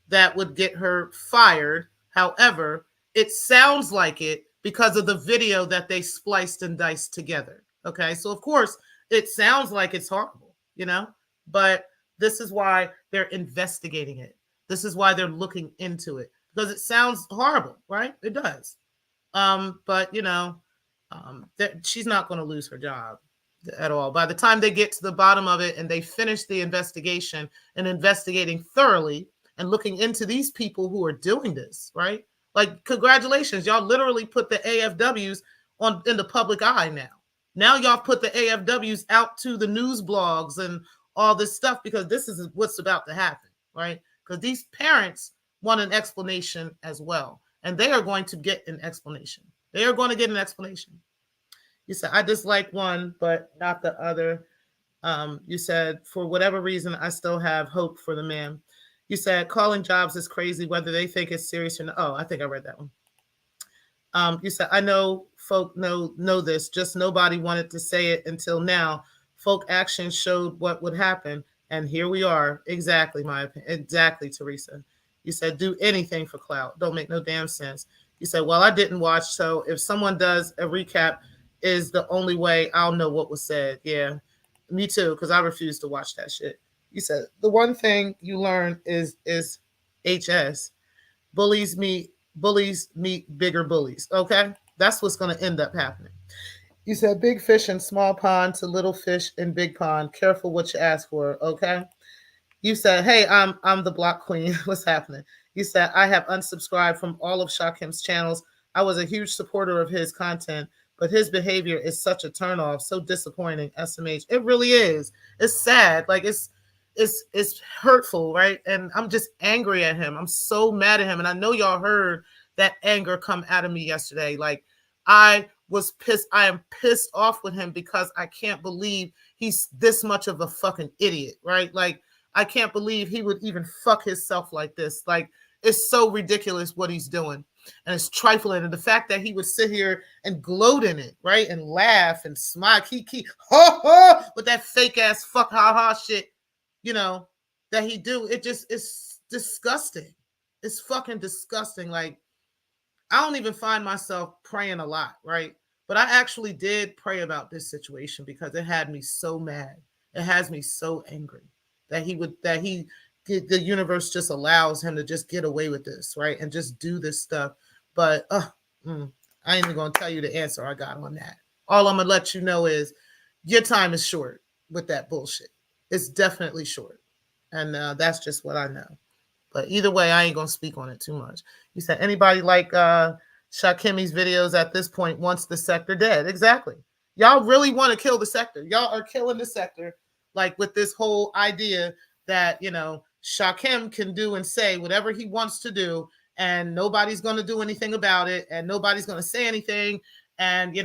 that would get her fired. However, it sounds like it because of the video that they spliced and diced together. Okay. So of course it sounds like it's horrible, but this is why they're investigating it. This is why they're looking into it because it sounds horrible, right? It does. But she's not going to lose her job at all. By the time they get to the bottom of it and they finish the investigation and investigating thoroughly and looking into these people who are doing this, right? Like, congratulations, y'all literally put the AFWs in the public eye now. Now y'all put the AFWs out to the news blogs and all this stuff because this is what's about to happen, right? Because these parents want an explanation as well. And they are going to get an explanation. They are going to get an explanation. You said, I dislike one, but not the other. You said, for whatever reason, I still have hope for the man. You said, calling jobs is crazy, whether they think it's serious or not. Oh, I think I read that one. You said, I know folk know this, just nobody wanted to say it until now. Folk action showed what would happen, and here we are. Exactly, my opinion. Exactly, Teresa. You said, do anything for clout. Don't make no damn sense. You said, well, I didn't watch, so if someone does a recap is the only way I'll know what was said. Yeah, me too, because I refuse to watch that shit. You said, the one thing you learn is HS. Bullies meet bigger bullies. Okay? That's what's going to end up happening. You said, big fish in small pond to little fish in big pond. Careful what you ask for. Okay? You said, hey, I'm the block queen. What's happening? You said, I have unsubscribed from all of Shakim's channels. I was a huge supporter of his content, but his behavior is such a turnoff. So disappointing, SMH. It really is. It's sad. Like, it's hurtful, right? And I'm just angry at him. I'm so mad at him. And I know y'all heard that anger come out of me yesterday. Like, I was pissed. I am pissed off with him because I can't believe he's this much of a fucking idiot, right? Like, I can't believe he would even fuck himself like this. Like, it's so ridiculous what he's doing. And it's trifling. And the fact that he would sit here and gloat in it, right? And laugh and smile, kiki, ha ha, with that fake ass fuck ha ha shit, that he do, it just is disgusting. It's fucking disgusting. Like, I don't even find myself praying a lot, right? But I actually did pray about this situation because it had me so mad. It has me so angry that the universe just allows him to just get away with this, right? And just do this stuff. But I ain't even gonna tell you the answer I got on that. All I'm gonna let you know is your time is short with that bullshit. It's definitely short, and that's just what I know. But either way, I ain't gonna speak on it too much. You said anybody like Shakimi's videos at this point wants the sector dead. Exactly. Y'all really want to kill the sector. Y'all are killing the sector, like with this whole idea that Shakim can do and say whatever he wants to do, and nobody's gonna do anything about it, and nobody's gonna say anything. And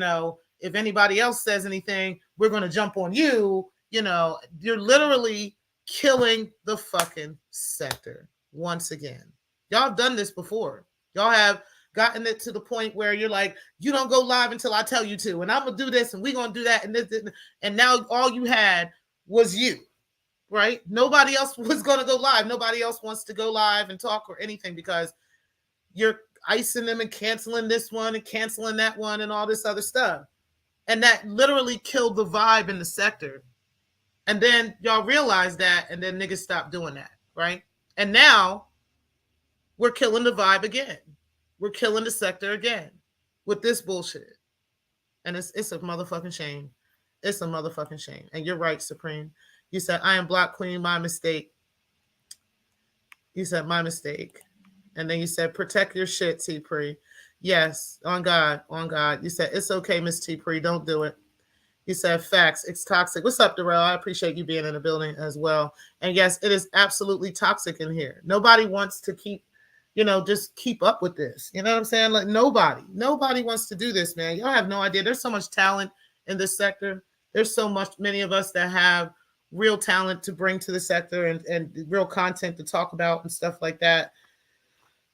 if anybody else says anything, we're gonna jump on you. You're literally killing the fucking sector once again. Y'all have done this before. Y'all have gotten it to the point where you're like, you don't go live until I tell you to, and I'm gonna do this, and we're gonna do that, and this, and now all you had was you, right? Nobody else was gonna go live. Nobody else wants to go live and talk or anything because you're icing them and canceling this one and canceling that one and all this other stuff. And that literally killed the vibe in the sector. And then y'all realize that, and then niggas stopped doing that, right? And now we're killing the vibe again. We're killing the sector again with this bullshit. And it's a motherfucking shame. It's a motherfucking shame. And you're right, Supreme. You said, I am Black Queen, my mistake. You said, my mistake. And then you said, protect your shit, T Pre. Yes, on God, on God. You said, it's okay, Miss T Pre, don't do it. You said, facts, it's toxic. What's up, Darrell? I appreciate you being in the building as well. And yes, it is absolutely toxic in here. Nobody wants to just keep up with this. You know what I'm saying? Like, nobody wants to do this, man. Y'all have no idea. There's so much talent in this sector. There's so many of us that have real talent to bring to the sector and real content to talk about and stuff like that.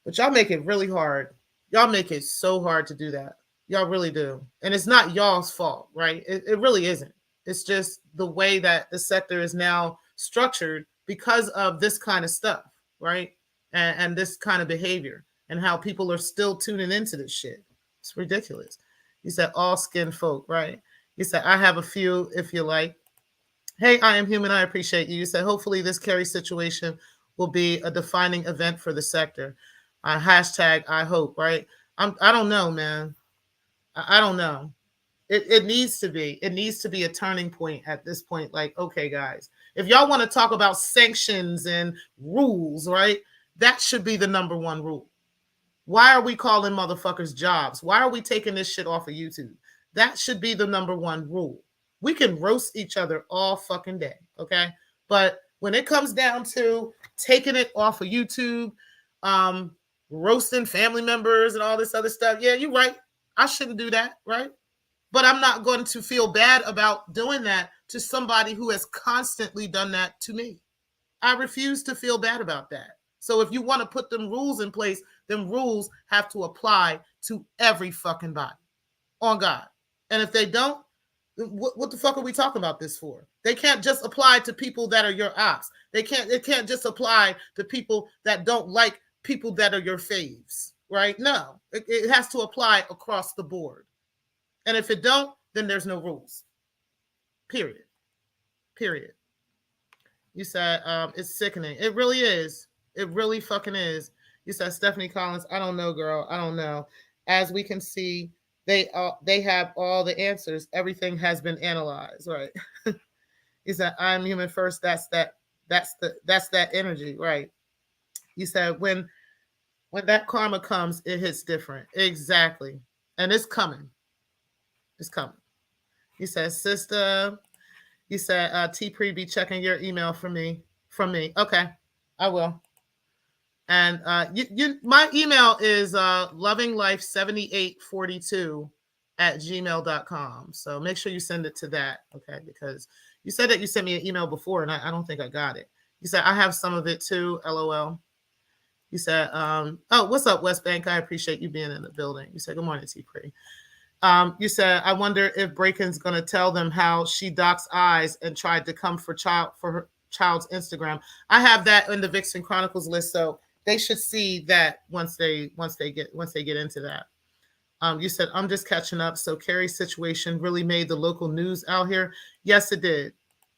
But y'all make it really hard. Y'all make it so hard to do that. Y'all really do. And it's not y'all's fault, right? It really isn't. It's just the way that the sector is now structured because of this kind of stuff, right? And this kind of behavior and how people are still tuning into this shit. It's ridiculous. You said all skin folk, right? You said, I have a few if you like. Hey, I am human. I appreciate you. You said, hopefully this Carrie situation will be a defining event for the sector. Hashtag I hope, right? I don't know, man. I don't know. It needs to be. It needs to be a turning point at this point. Like, okay, guys, if y'all want to talk about sanctions and rules, right? That should be the number one rule. Why are we calling motherfuckers jobs? Why are we taking this shit off of YouTube? That should be the number one rule. We can roast each other all fucking day, okay? But when it comes down to taking it off of YouTube, roasting family members and all this other stuff, yeah, you're right. I shouldn't do that, right? But I'm not going to feel bad about doing that to somebody who has constantly done that to me. I refuse to feel bad about that. So if you want to put them rules in place, them rules have to apply to every fucking body. On God. And if they don't, what the fuck are we talking about this for? They can't just apply to people that are your ops. It can't just apply to people that don't like people that are your faves, right? No, it has to apply across the board. And if it don't, then there's no rules. Period. You said it's sickening. It really is. It really fucking is. You said Stephanie Collins. I don't know, girl. I don't know. As we can see, they have all the answers. Everything has been analyzed, right? You said I'm human first. That's that energy, right? You said when that karma comes, it hits different. Exactly. And it's coming. It's coming. You said, sister. You said, T-Pre, be checking your email from me. Okay, I will. And my email is lovinglife7842@gmail.com. So make sure you send it to that, okay? Because you said that you sent me an email before, and I don't think I got it. You said, I have some of it too, LOL. You said, oh, what's up, West Bank? I appreciate you being in the building. You said, good morning, T-Pre. You said, I wonder if Braken's going to tell them how she docks eyes and tried to come for child's Instagram. I have that in the Vixen Chronicles list, so they should see that once they get into that. You said, I'm just catching up. So Carrie's situation really made the local news out here. Yes, it did.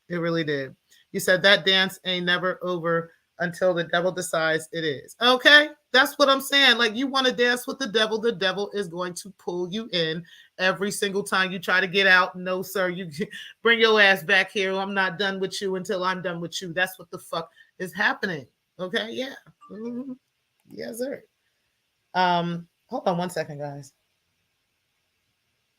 It really did. You said that dance ain't never over until the devil decides it is. Okay, that's what I'm saying. Like, you want to dance with the devil is going to pull you in every single time you try to get out. No, sir, you bring your ass back here. I'm not done with you until I'm done with you. That's what the fuck is happening. Okay, yeah. Mm-hmm. Yes, sir. Hold on one second, guys.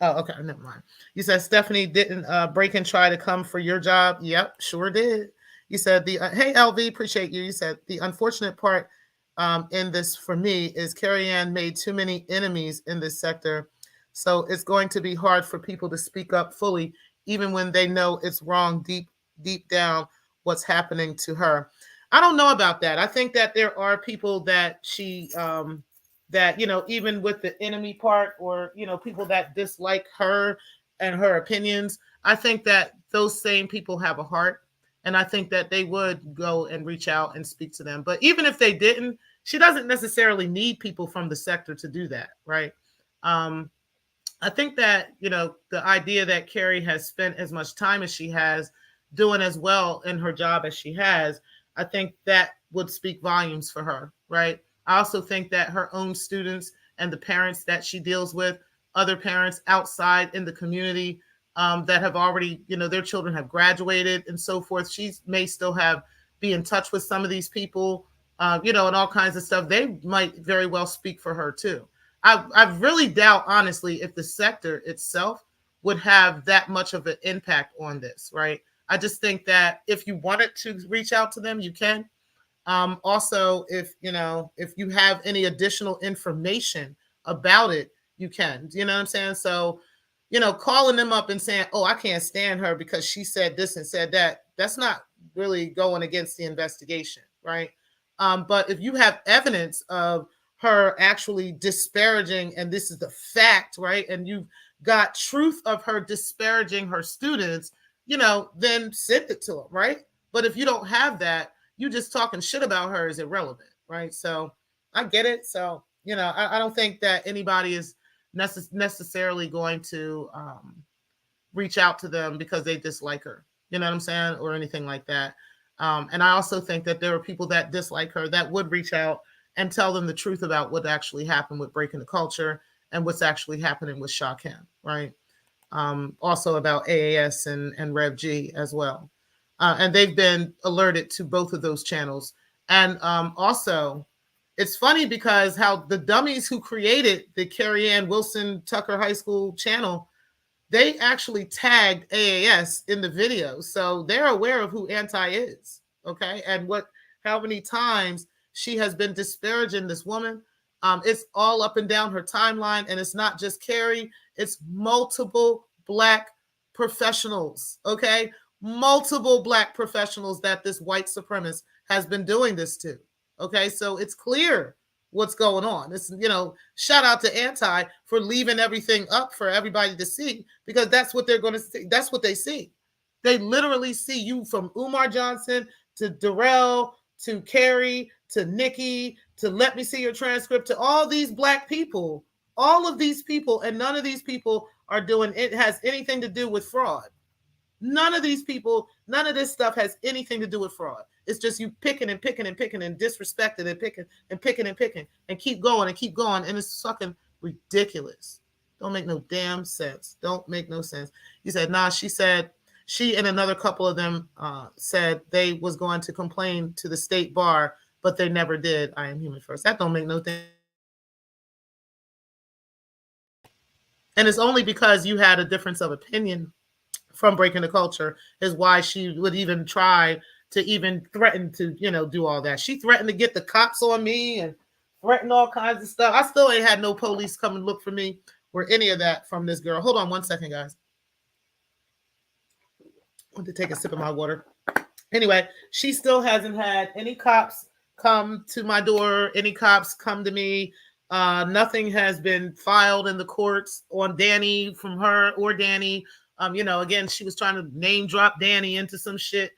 Oh, okay. Never mind. You said Stephanie didn't break and try to come for your job. Yep, sure did. You said hey LV, appreciate you. You said the unfortunate part in this for me is Carrie Ann made too many enemies in this sector, so it's going to be hard for people to speak up fully, even when they know it's wrong deep down what's happening to her. I don't know about that. I think that there are people that she that, even with the enemy part, or people that dislike her and her opinions, I think that those same people have a heart, and I think that they would go and reach out and speak to them. But even if they didn't, she doesn't necessarily need people from the sector to do that, right? I think that, the idea that Carrie has spent as much time as she has doing as well in her job as she has, I think that would speak volumes for her, right? I also think that her own students and the parents that she deals with, other parents outside in the community that have already, their children have graduated and so forth. She may still be in touch with some of these people, and all kinds of stuff. They might very well speak for her too. I really doubt, honestly, if the sector itself would have that much of an impact on this, right? I just think that if you wanted to reach out to them, you can. Also, if you have any additional information about it, you can. You know what I'm saying? So, calling them up and saying, "Oh, I can't stand her because she said this and said that," that's not really going against the investigation, right? But if you have evidence of her actually disparaging, and this is the fact, right? And you've got truth of her disparaging her students, then send it to them, right? But if you don't have that, you just talking shit about her is irrelevant, right? So I get it. So, I don't think that anybody is necessarily going to reach out to them because they dislike her, you know what I'm saying? Or anything like that. And I also think that there are people that dislike her that would reach out and tell them the truth about what actually happened with Breaking the Culture and what's actually happening with Sha Kim, right? Also about AAS and Rev G as well. And they've been alerted to both of those channels. And also, it's funny because how the dummies who created the Carrie Ann Wilson Tucker High School channel, they actually tagged AAS in the video. So they're aware of who Anti is, okay? And how many times she has been disparaging this woman. It's all up and down her timeline, and it's not just Carrie, it's multiple Black professionals, okay? Multiple Black professionals that this white supremacist has been doing this to, okay? So it's clear what's going on. It's, shout out to Anti for leaving everything up for everybody to see, because that's what they're going to see. That's what they see. They literally see you from Umar Johnson to Darrell to Carrie to Nikki to Let Me See Your Transcript to all these Black people, all of these people, and none of these people are doing it has anything to do with fraud. None of these people, none of this stuff has anything to do with fraud. It's just you picking and picking and picking and disrespecting and picking and picking and picking and keep going, and it's fucking ridiculous. Don't make no damn sense. Don't make no sense. You said, nah, she said, she and another couple of them said they was going to complain to the state bar, but they never did. I am human first. That don't make no thing. And it's only because you had a difference of opinion from Breaking the Culture is why she would even try to even threaten to, do all that. She threatened to get the cops on me and threatened all kinds of stuff. I still ain't had no police come and look for me or any of that from this girl. Hold on one second, guys. I want to take a sip of my water. Anyway, she still hasn't had any cops come to my door, any cops come to me. Nothing has been filed in the courts on Danny from her or Danny. Again, she was trying to name drop Danny into some shit.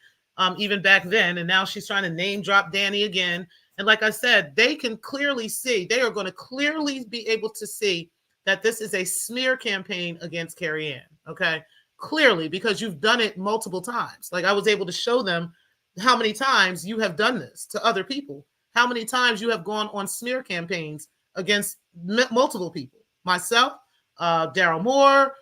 even back then. And now she's trying to name drop Danny again. And like I said, they can clearly see, they are going to clearly be able to see that this is a smear campaign against Carrie Ann. Okay. Clearly, because you've done it multiple times. Like I was able to show them how many times you have done this to other people, how many times you have gone on smear campaigns against multiple people, myself, Daryl Moore,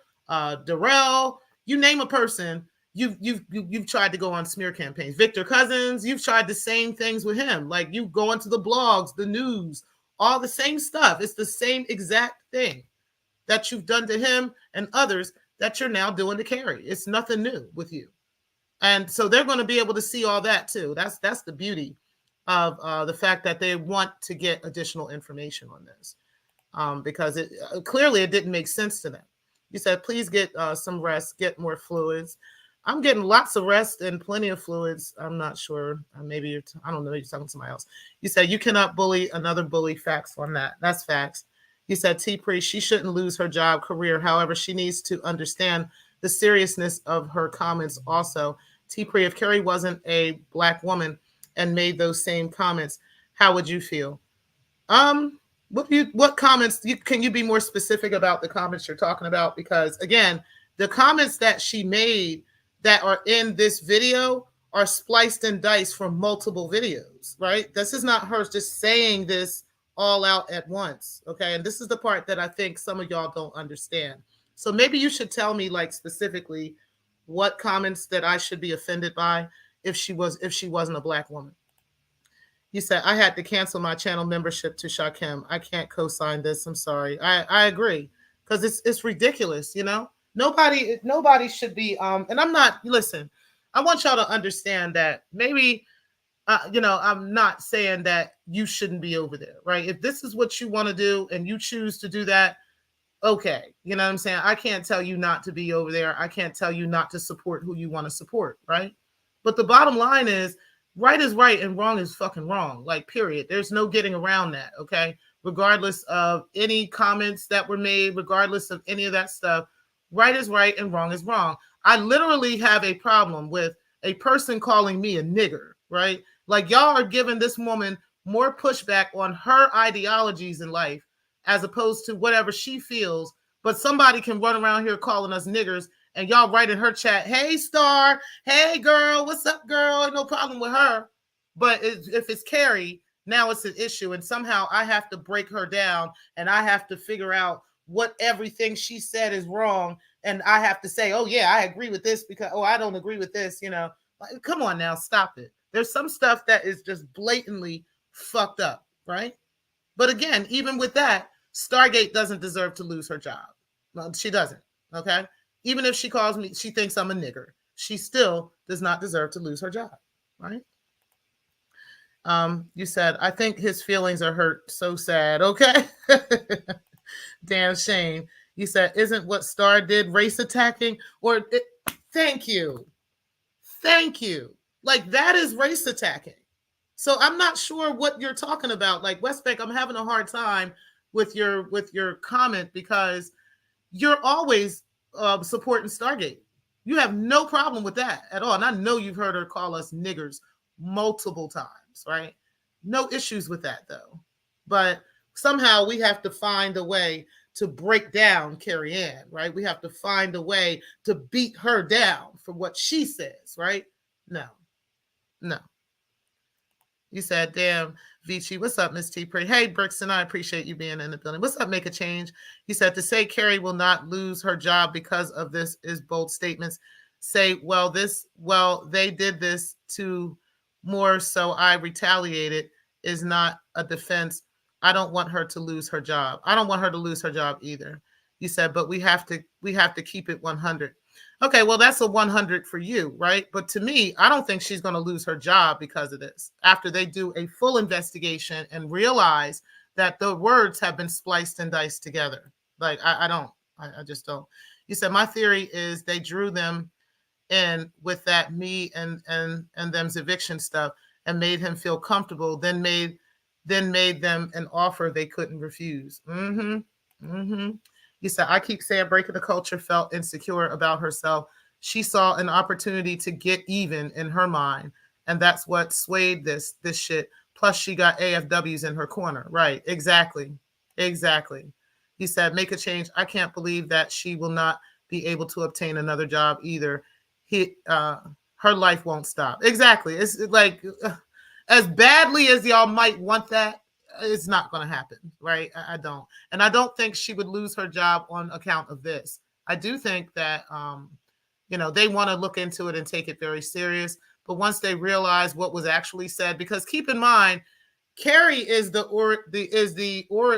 Darrell, you name a person, you've tried to go on smear campaigns. Victor Cousins, you've tried the same things with him. Like you go into the blogs, the news, all the same stuff. It's the same exact thing that you've done to him and others that you're now doing to Carrie. It's nothing new with you. And so they're going to be able to see all that too. That's the beauty of the fact that they want to get additional information on this, because it clearly it didn't make sense to them. You said, please get some rest, get more fluids. I'm getting lots of rest and plenty of fluids. I'm not sure. Maybe you're, I don't know, you're talking to somebody else. You said, you cannot bully another bully. Facts on that. That's facts. You said, T. Priest, she shouldn't lose her job career. However, she needs to understand the seriousness of her comments also. T. Priest, if Carrie wasn't a Black woman and made those same comments, how would you feel? What comments, can you be more specific about the comments you're talking about? Because again, the comments that she made that are in this video are spliced and diced from multiple videos, right? This is not her just saying this all out at once, okay? And this is the part that I think some of y'all don't understand. So maybe you should tell me, like, specifically what comments that I should be offended by if she wasn't a Black woman. You said, I had to cancel my channel membership to Shakim. I can't co-sign this. I'm sorry. I agree, because it's ridiculous, you know? Nobody should be, and I'm not, listen, I want y'all to understand that maybe, I'm not saying that you shouldn't be over there, right? If this is what you want to do and you choose to do that, okay. You know what I'm saying? I can't tell you not to be over there. I can't tell you not to support who you want to support, right? But the bottom line is, right is right and wrong is fucking wrong, like, period. There's no getting around that, okay? Regardless of any comments that were made, regardless of any of that stuff, right is right and wrong is wrong. I literally have a problem with a person calling me a nigger, right? Like, y'all are giving this woman more pushback on her ideologies in life as opposed to whatever she feels. But somebody can run around here calling us niggers, and y'all write in her chat, hey, Star, hey, girl, what's up, girl? No problem with her. But if it's Carrie, now it's an issue. And somehow I have to break her down, and I have to figure out what everything she said is wrong. And I have to say, oh, yeah, I agree with this because, oh, I don't agree with this, you know. Like, come on now, stop it. There's some stuff that is just blatantly fucked up, right? But again, even with that, Stargate doesn't deserve to lose her job. Well, she doesn't, okay? Even if she calls me, she thinks I'm a nigger, she still does not deserve to lose her job, right? You said, I think his feelings are hurt. So sad, okay? Damn shame. You said, isn't what Star did race attacking? Thank you. Thank you. Like, that is race attacking. So I'm not sure what you're talking about. Like, Westbank, I'm having a hard time with your comment, because you're always supporting Stargate. You have no problem with that at all. And I know you've heard her call us niggers multiple times, right? No issues with that, though. But somehow we have to find a way to break down Carrie Ann, right? We have to find a way to beat her down for what she says, right? No. You said, damn, Vici, what's up, Miss T. Pretty? Hey, Brixton, I appreciate you being in the building. What's up, Make a Change? You said, to say Carrie will not lose her job because of this is bold statements. Say, well, they did this to more, so I retaliated, is not a defense. I don't want her to lose her job. I don't want her to lose her job either. You said, but we have to keep it 100. Okay, well, that's a 100 for you, right? But to me, I don't think she's going to lose her job because of this. After they do a full investigation and realize that the words have been spliced and diced together. Like, I just don't. You said, my theory is they drew them in with that me and them's eviction stuff and made him feel comfortable, then made them an offer they couldn't refuse. You said, I keep saying breaking the culture felt insecure about herself. She saw an opportunity to get even in her mind, and that's what swayed this shit. Plus, she got AFWs in her corner. Right? Exactly. Exactly. He said, "Make a change. I can't believe that she will not be able to obtain another job either. Her life won't stop." Exactly. It's like as badly as y'all might want that, it's not going to happen, right? I don't, and I don't think she would lose her job on account of this. I do think that they want to look into it and take it very serious. But once they realize what was actually said, because keep in mind, Carrie is the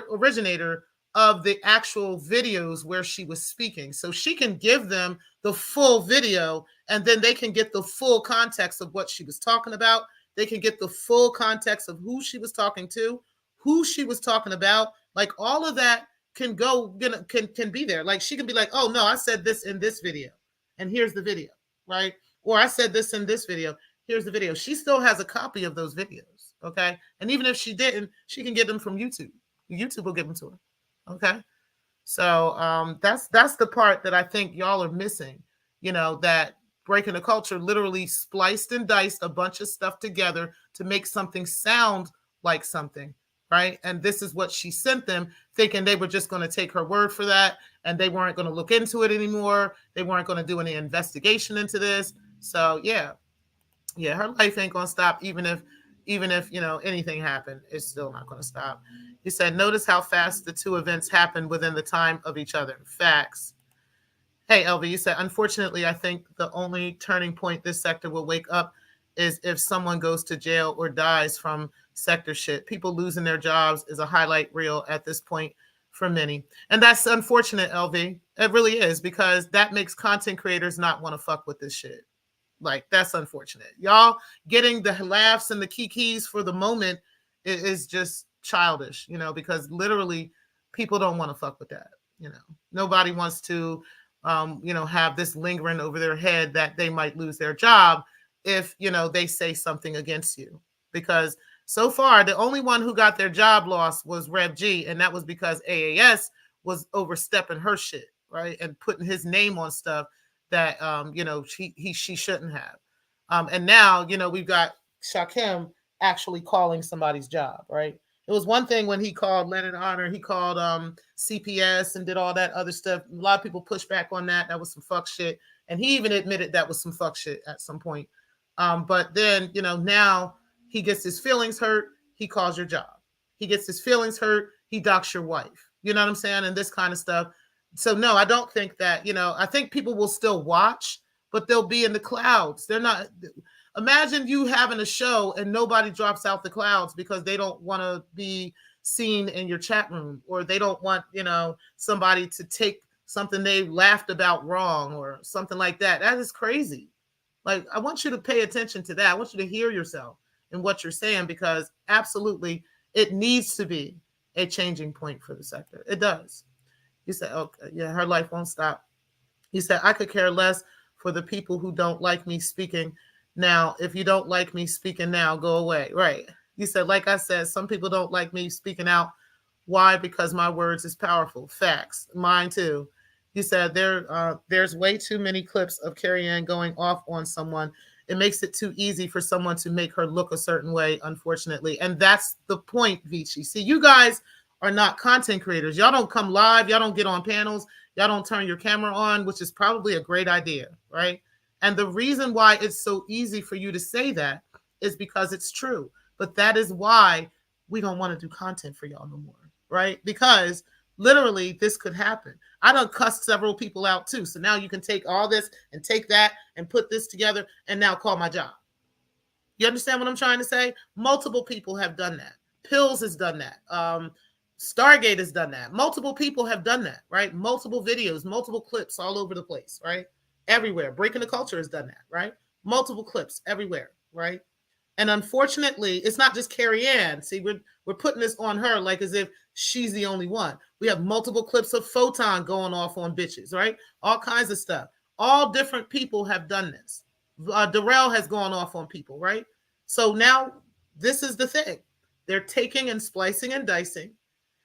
originator of the actual videos where she was speaking. So she can give them the full video, and then they can get the full context of what she was talking about. They can get the full context of who she was talking to, who she was talking about. Like all of that can be there. Like she can be like, "Oh no, I said this in this video, and here's the video," right? Or I said this in this video. Here's the video. She still has a copy of those videos. Okay. And even if she didn't, she can get them from YouTube. YouTube will give them to her. Okay. So that's the part that I think y'all are missing. That Breaking the Culture literally spliced and diced a bunch of stuff together to make something sound like something. Right. And this is what she sent them, thinking they were just going to take her word for that. And they weren't going to look into it anymore. They weren't going to do any investigation into this. So yeah, her life ain't gonna stop, even if anything happened. It's still not gonna stop. He said, "Notice how fast the two events happened within the time of each other." Facts. Hey, LV, you said, "Unfortunately, I think the only turning point this sector will wake up is if someone goes to jail or dies from sector shit. People losing their jobs is a highlight reel at this point for many." And that's unfortunate, LV. It really is, because that makes content creators not want to fuck with this shit. Like, that's unfortunate. Y'all getting the laughs and the kikis for the moment is just childish, because literally people don't want to fuck with that. Nobody wants to, have this lingering over their head that they might lose their job if, they say something against you. Because so far, the only one who got their job lost was Rev G, and that was because AAS was overstepping her shit, right? And putting his name on stuff that she shouldn't have. And now, we've got Shakim actually calling somebody's job, right? It was one thing when he called Lennon Honor, he called CPS and did all that other stuff. A lot of people pushed back on that. That was some fuck shit. And he even admitted that was some fuck shit at some point. But then, now he gets his feelings hurt, he calls your job. He gets his feelings hurt, he docks your wife. You know what I'm saying? And this kind of stuff. So no, I don't think that, I think people will still watch, but they'll be in the clouds. They're not. Imagine you having a show and nobody drops out the clouds because they don't want to be seen in your chat room, or they don't want, somebody to take something they laughed about wrong or something like that. That is crazy. Like, I want you to pay attention to that. I want you to hear yourself in what you're saying, because absolutely it needs to be a changing point for the sector. It does. He said, "Okay, yeah, her life won't stop." He said, "I could care less for the people who don't like me speaking now. If you don't like me speaking now, go away." Right. He said, "Like I said, some people don't like me speaking out. Why? Because my words is powerful." Facts. Mine too. He said, there's way too many clips of Carrie Ann going off on someone. It makes it too easy for someone to make her look a certain way, unfortunately. And that's the point, Vici. See, you guys are not content creators. Y'all don't come live. Y'all don't get on panels. Y'all don't turn your camera on, which is probably a great idea, right? And the reason why it's so easy for you to say that is because it's true. But that is why we don't want to do content for y'all no more, right? Because literally this could happen. I done cussed several people out too. So now you can take all this and take that and put this together and now call my job. You understand what I'm trying to say? Multiple people have done that. Pillz has done that. Stargate has done that. Multiple people have done that, right? Multiple videos, multiple clips all over the place, right? Everywhere. Breaking the Culture has done that, right? Multiple clips everywhere, right? And unfortunately, it's not just Carrie Ann. See, we're putting this on her like as if she's the only one. We have multiple clips of Photon going off on bitches, right? All kinds of stuff. All different people have done this. Darrell has gone off on people, right? So now this is the thing. They're taking and splicing and dicing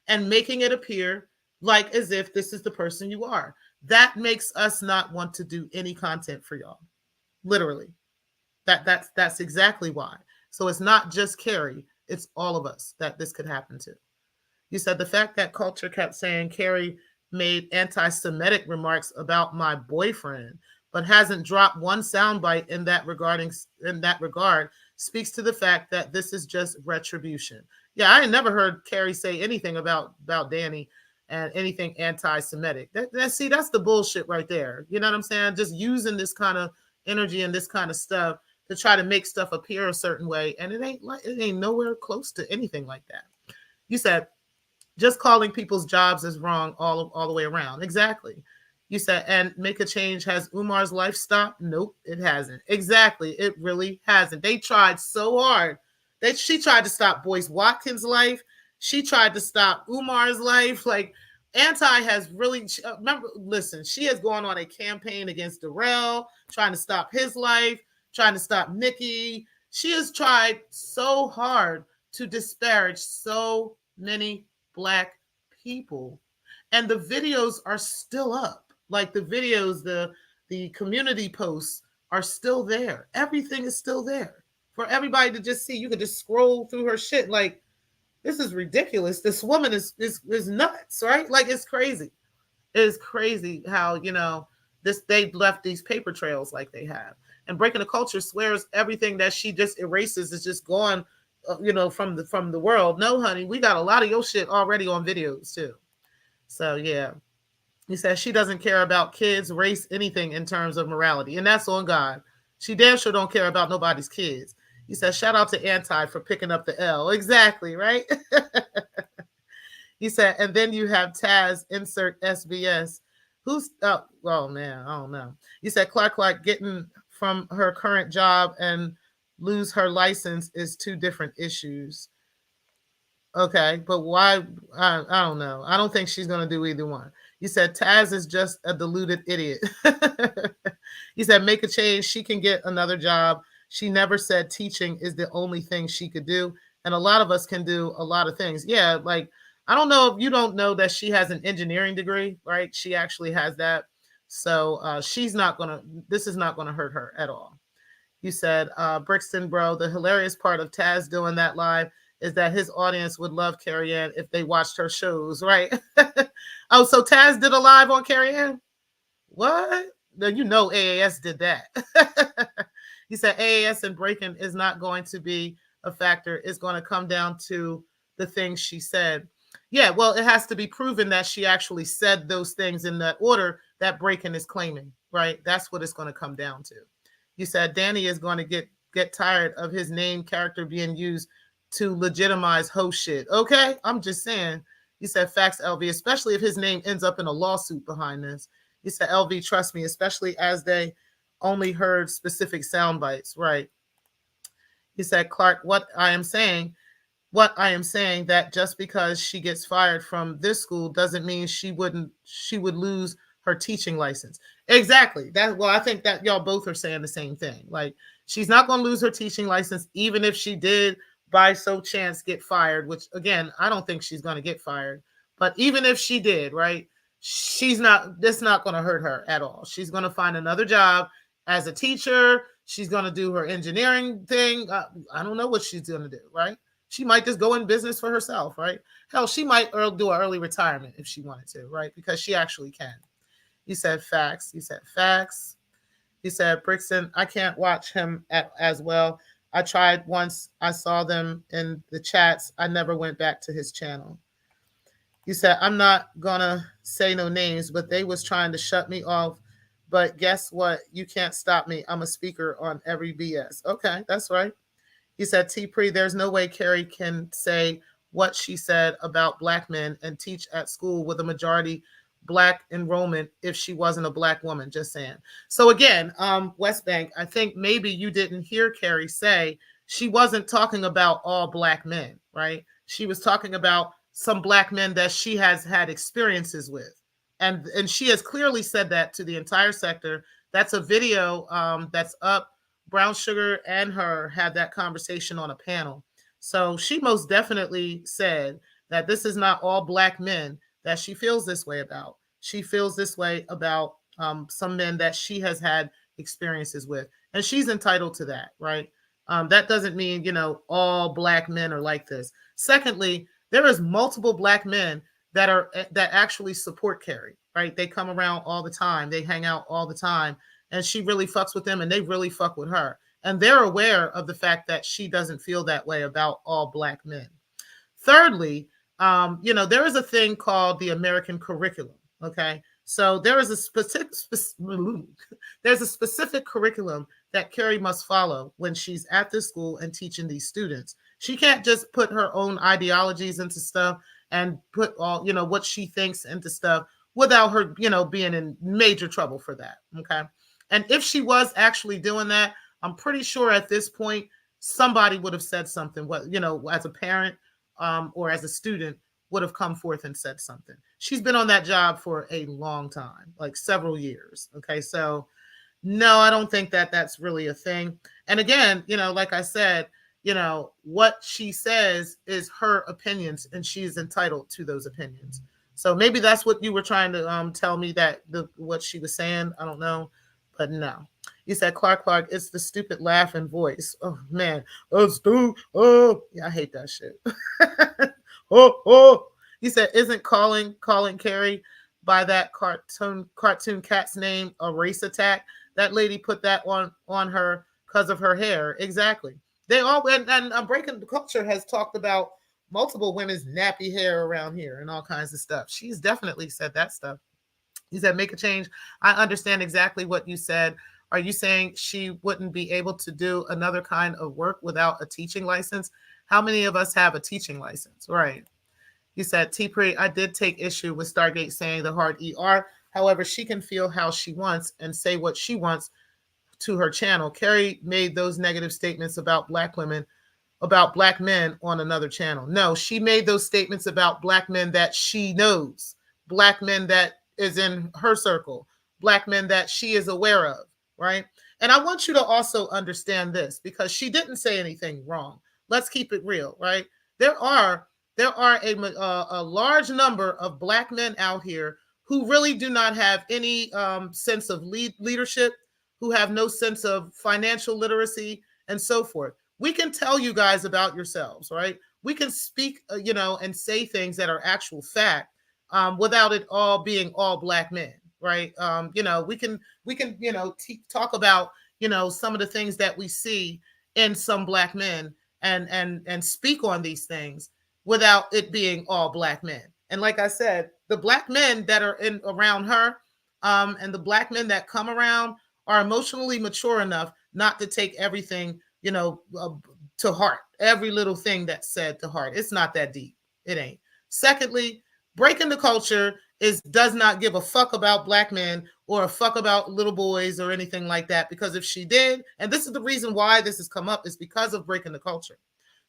and making it appear like as if this is the person you are. That makes us not want to do any content for y'all. Literally. That's exactly why. So it's not just Carrie, it's all of us that this could happen to. You said the fact that culture kept saying Carrie made anti-Semitic remarks about my boyfriend, but hasn't dropped one soundbite in that regard speaks to the fact that this is just retribution. Yeah, I ain't never heard Carrie say anything about Danny and anything anti-Semitic. See, that's the bullshit right there. You know what I'm saying? Just using this kind of energy and this kind of stuff to try to make stuff appear a certain way, and it ain't nowhere close to anything like that. You said just calling people's jobs is wrong all the way around. Exactly. You said, and make a change. Has Umar's life stopped? Nope, it hasn't. Exactly. It really hasn't. They tried so hard. She tried to stop Boyce Watkins' life. She tried to stop Umar's life. Like, Anti has really, remember, listen, she has gone on a campaign against Darrell, trying to stop his life, trying to stop Nikki. She has tried so hard to disparage so many Black people, and the videos are still up. Like the videos, the community posts are still there. Everything is still there for everybody to just see. You could just scroll through her shit. Like, this is ridiculous. This woman is nuts, right? Like, it's crazy. It is crazy how, they left these paper trails like they have. And Breaking the Culture swears everything that she just erases is just gone, from the world. No, honey, we got a lot of your shit already on videos too. So yeah, he says she doesn't care about kids, race, anything in terms of morality, and that's on God. She damn sure don't care about nobody's kids. He says shout out to Anti for picking up the L. Exactly, right? He said, and then you have Taz, insert SBS. Who's oh man, I don't know. He said Clark getting from her current job and lose her license is two different issues. Okay, but why? I don't know. I don't think she's going to do either one. You said Taz is just a deluded idiot. He said make a change. She can get another job. She never said teaching is the only thing she could do. And a lot of us can do a lot of things. Yeah, like, I don't know if you don't know that she has an engineering degree, right? She actually has that. So this is not going to hurt her at all. You said, Brixton, bro, the hilarious part of Taz doing that live is that his audience would love Carrie Ann if they watched her shows, right? Oh, so Taz did a live on Carrie Ann? What? No, AAS did that. He said AAS and breaking is not going to be a factor. It's going to come down to the things she said. Yeah, well, it has to be proven that she actually said those things in that order that breaking is claiming, right? That's what it's going to come down to. You said Danny is going to get tired of his name character being used to legitimize ho shit. Okay, I'm just saying. You said facts, LV, especially if his name ends up in a lawsuit behind this. You said LV, trust me, especially as they only heard specific sound bites, right? He said, Clark, what I am saying that just because she gets fired from this school doesn't mean she would lose her teaching license. Exactly. I think that y'all both are saying the same thing. Like, she's not going to lose her teaching license, even if she did by so chance get fired, which again, I don't think she's going to get fired. But even if she did, right, that's not going to hurt her at all. She's going to find another job as a teacher. She's going to do her engineering thing. I don't know what she's going to do, right? She might just go in business for herself, right? Hell, she might do an early retirement if she wanted to, right? Because she actually can. He said facts. He said facts. He said, Brixton, I can't watch him as well. I tried once. I saw them in the chats. I never went back to his channel. He said, I'm not going to say no names, but they was trying to shut me off. But guess what? You can't stop me. I'm a speaker on every BS. Okay, that's right. He said, T-Pre, there's no way Carrie can say what she said about Black men and teach at school with a majority Black enrollment if she wasn't a Black woman. Just saying. So again, West Bank, I think maybe you didn't hear Carrie say she wasn't talking about all Black men, right? She was talking about some Black men that she has had experiences with. And she has clearly said that to the entire sector. That's a video that's up. Brown Sugar and her had that conversation on a panel. So she most definitely said that this is not all Black men that she feels this way about. She feels this way about some men that she has had experiences with, and she's entitled to that, right? That doesn't mean, all black men are like this. Secondly, there is multiple black men that actually support Carrie, right? They come around all the time, they hang out all the time, and she really fucks with them, and they really fuck with her, and they're aware of the fact that she doesn't feel that way about all black men. Thirdly, there is a thing called the American curriculum. Okay, so there is a there's a specific curriculum that Carrie must follow when she's at this school and teaching these students. She can't just put her own ideologies into stuff and put all what she thinks into stuff without her being in major trouble for that. Okay, and if she was actually doing that, I'm pretty sure at this point somebody would have said something. What as a parent or as a student would have come forth and said something. She's been on that job for a long time, like several years. Okay, so no, I don't think that that's really a thing. And again, like I said, what she says is her opinions, and she's entitled to those opinions. So maybe that's what you were trying to tell me, that what she was saying. I don't know, but no. You said Clark, it's the stupid laughing voice. Oh man, oh yeah, I hate that shit. oh. You said, isn't calling Carrie by that cartoon cat's name a race attack? That lady put that on her because of her hair. Exactly. They all and Breaking the Culture has talked about multiple women's nappy hair around here and all kinds of stuff. She's definitely said that stuff. You said make a change. I understand exactly what you said. Are you saying she wouldn't be able to do another kind of work without a teaching license? How many of us have a teaching license? Right. You said, T-Pre, I did take issue with Stargate saying the hard ER. However, she can feel how she wants and say what she wants to her channel. Carrie made those negative statements about black women, about black men on another channel. No, she made those statements about black men that she knows, black men that is in her circle, black men that she is aware of, right? And I want you to also understand this, because she didn't say anything wrong. Let's keep it real, right? There are a large number of black men out here who really do not have any sense of leadership, who have no sense of financial literacy, and so forth. We can tell you guys about yourselves, right? We can speak, and say things that are actual fact without it all being all black men, right? We can talk about some of the things that we see in some black men and speak on these things without it being all black men. And like I said, the black men that are in around her and the black men that come around are emotionally mature enough not to take everything, to heart. Every little thing that's said to heart. It's not that deep. It ain't. Secondly, Breaking the Culture does not give a fuck about black men or a fuck about little boys or anything like that. Because if she did, and this is the reason why this has come up, is because of Breaking the Culture.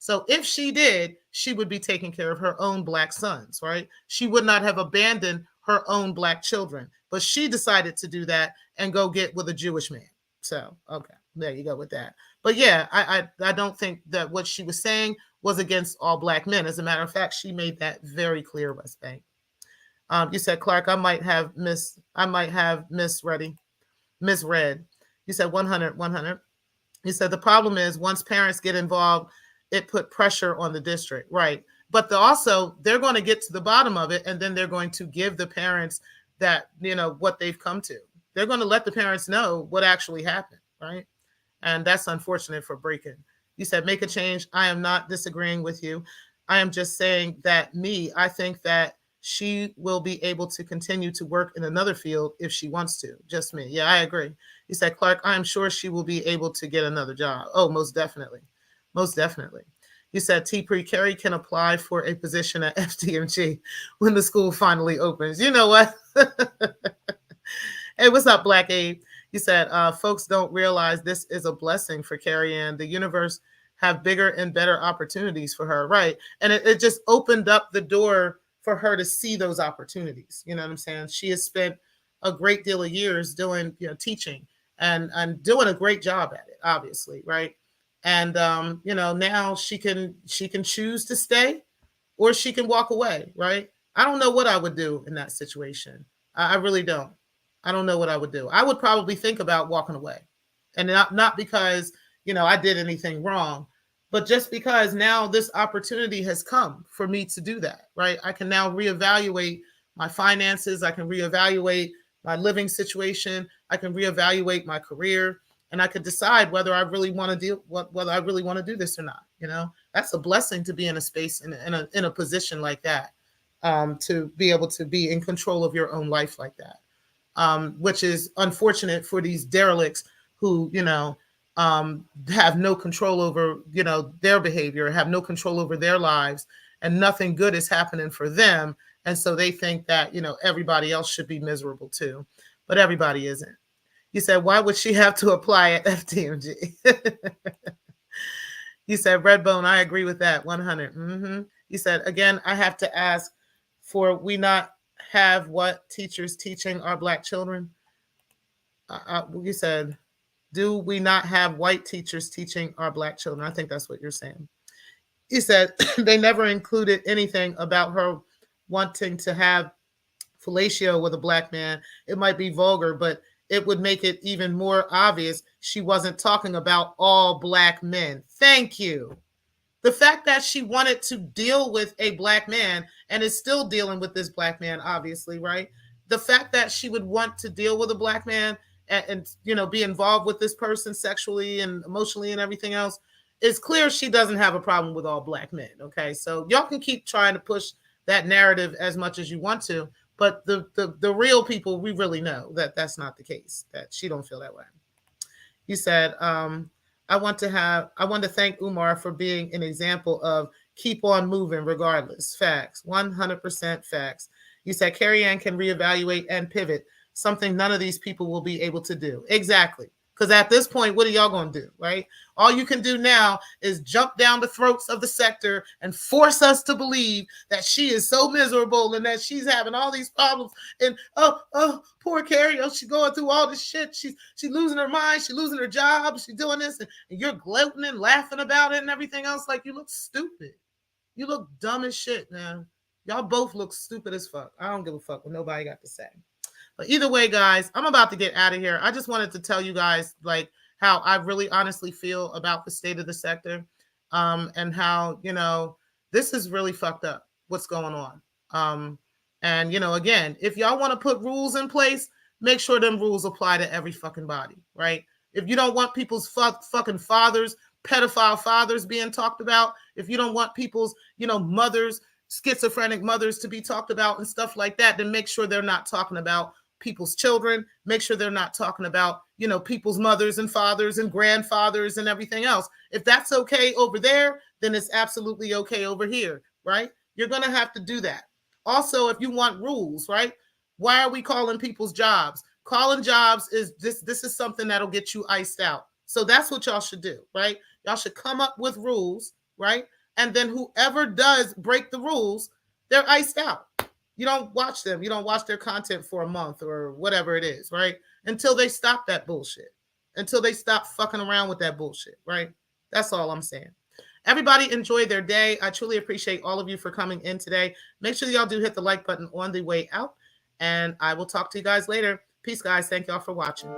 So if she did, she would be taking care of her own black sons, right? She would not have abandoned her own black children, but she decided to do that and go get with a Jewish man. So, okay, there you go with that. But yeah, I don't think that what she was saying was against all black men. As a matter of fact, she made that very clear, West Bank. You said, Clark, I might have misread. You said 100. You said the problem is once parents get involved, it put pressure on the district, right? But also they're going to get to the bottom of it, and then they're going to give the parents that what they've come to. They're going to let the parents know what actually happened, right? And that's unfortunate for Breaking. You said make a change. I am not disagreeing with you. I am just saying that I think that she will be able to continue to work in another field if she wants to. Just me. Yeah, I agree. You said, Clark, I am sure she will be able to get another job. Oh, most definitely. Most definitely. You said T-Pre, Carrie can apply for a position at FDMG when the school finally opens. You know what? Hey, what's up, Black Abe? You said, folks don't realize this is a blessing for Carrie and the universe have bigger and better opportunities for her, right? And it just opened up the door for her to see those opportunities. You know what I'm saying? She has spent a great deal of years doing, teaching and doing a great job at it, obviously, right? And now she can choose to stay or she can walk away, right? I don't know what I would do in that situation. I really don't. I don't know what I would do. I would probably think about walking away. And not because, I did anything wrong, but just because now this opportunity has come for me to do that, right? I can now reevaluate my finances. I can reevaluate my living situation. I can reevaluate my career, and I could decide whether I really want to whether I really want to do this or not. That's a blessing to be in a space in a position like that, to be able to be in control of your own life like that, which is unfortunate for these derelicts who, have no control over, their behavior, have no control over their lives, and nothing good is happening for them. And so they think that, everybody else should be miserable too, but everybody isn't. You said, why would she have to apply at FTMG? You said, Redbone, I agree with that, 100. You said, again, I have to ask, for we not have what teachers teaching our Black children? You said, do we not have white teachers teaching our Black children? I think that's what you're saying. You said, they never included anything about her wanting to have fellatio with a Black man. It might be vulgar, but it would make it even more obvious she wasn't talking about all Black men. Thank you. The fact that she wanted to deal with a Black man and is still dealing with this Black man, obviously, right? The fact that she would want to deal with a Black man and be involved with this person sexually and emotionally and everything else, it's clear she doesn't have a problem with all Black men. Okay, so y'all can keep trying to push that narrative as much as you want to, but the real people, we really know that that's not the case, that she don't feel that way. You said, I want to thank Umar for being an example of keep on moving regardless. Facts, 100% facts. You said Carrie Ann can reevaluate and pivot, something none of these people will be able to do. Exactly. Because at this point, what are y'all going to do, right? All you can do now is jump down the throats of the Secktah and force us to believe that she is so miserable and that she's having all these problems. And, oh, poor Carrie, she's going through all this shit. She's losing her mind. She's losing her job. She's doing this. And you're gloating and laughing about it and everything else. Like, you look stupid. You look dumb as shit, man. Y'all both look stupid as fuck. I don't give a fuck what nobody got to say. But either way, guys, I'm about to get out of here. I just wanted to tell you guys, like, how I really honestly feel about the state of the Secktah, and how, this is really fucked up, what's going on. And, again, if y'all want to put rules in place, make sure them rules apply to every fucking body, right? If you don't want people's fucking fathers, pedophile fathers being talked about, if you don't want people's, mothers, schizophrenic mothers to be talked about and stuff like that, then make sure they're not talking about people's children. Make sure they're not talking about, people's mothers and fathers and grandfathers and everything else. If that's okay over there, then it's absolutely okay over here, right? You're going to have to do that. Also, if you want rules, right? Why are we calling people's jobs? Calling jobs is this is something that'll get you iced out. So that's what y'all should do, right? Y'all should come up with rules, right? And then whoever does break the rules, they're iced out. You don't watch them. You don't watch their content for a month or whatever it is, right? Until they stop that bullshit. Until they stop fucking around with that bullshit, right? That's all I'm saying. Everybody enjoy their day. I truly appreciate all of you for coming in today. Make sure y'all do hit the like button on the way out. And I will talk to you guys later. Peace, guys. Thank y'all for watching.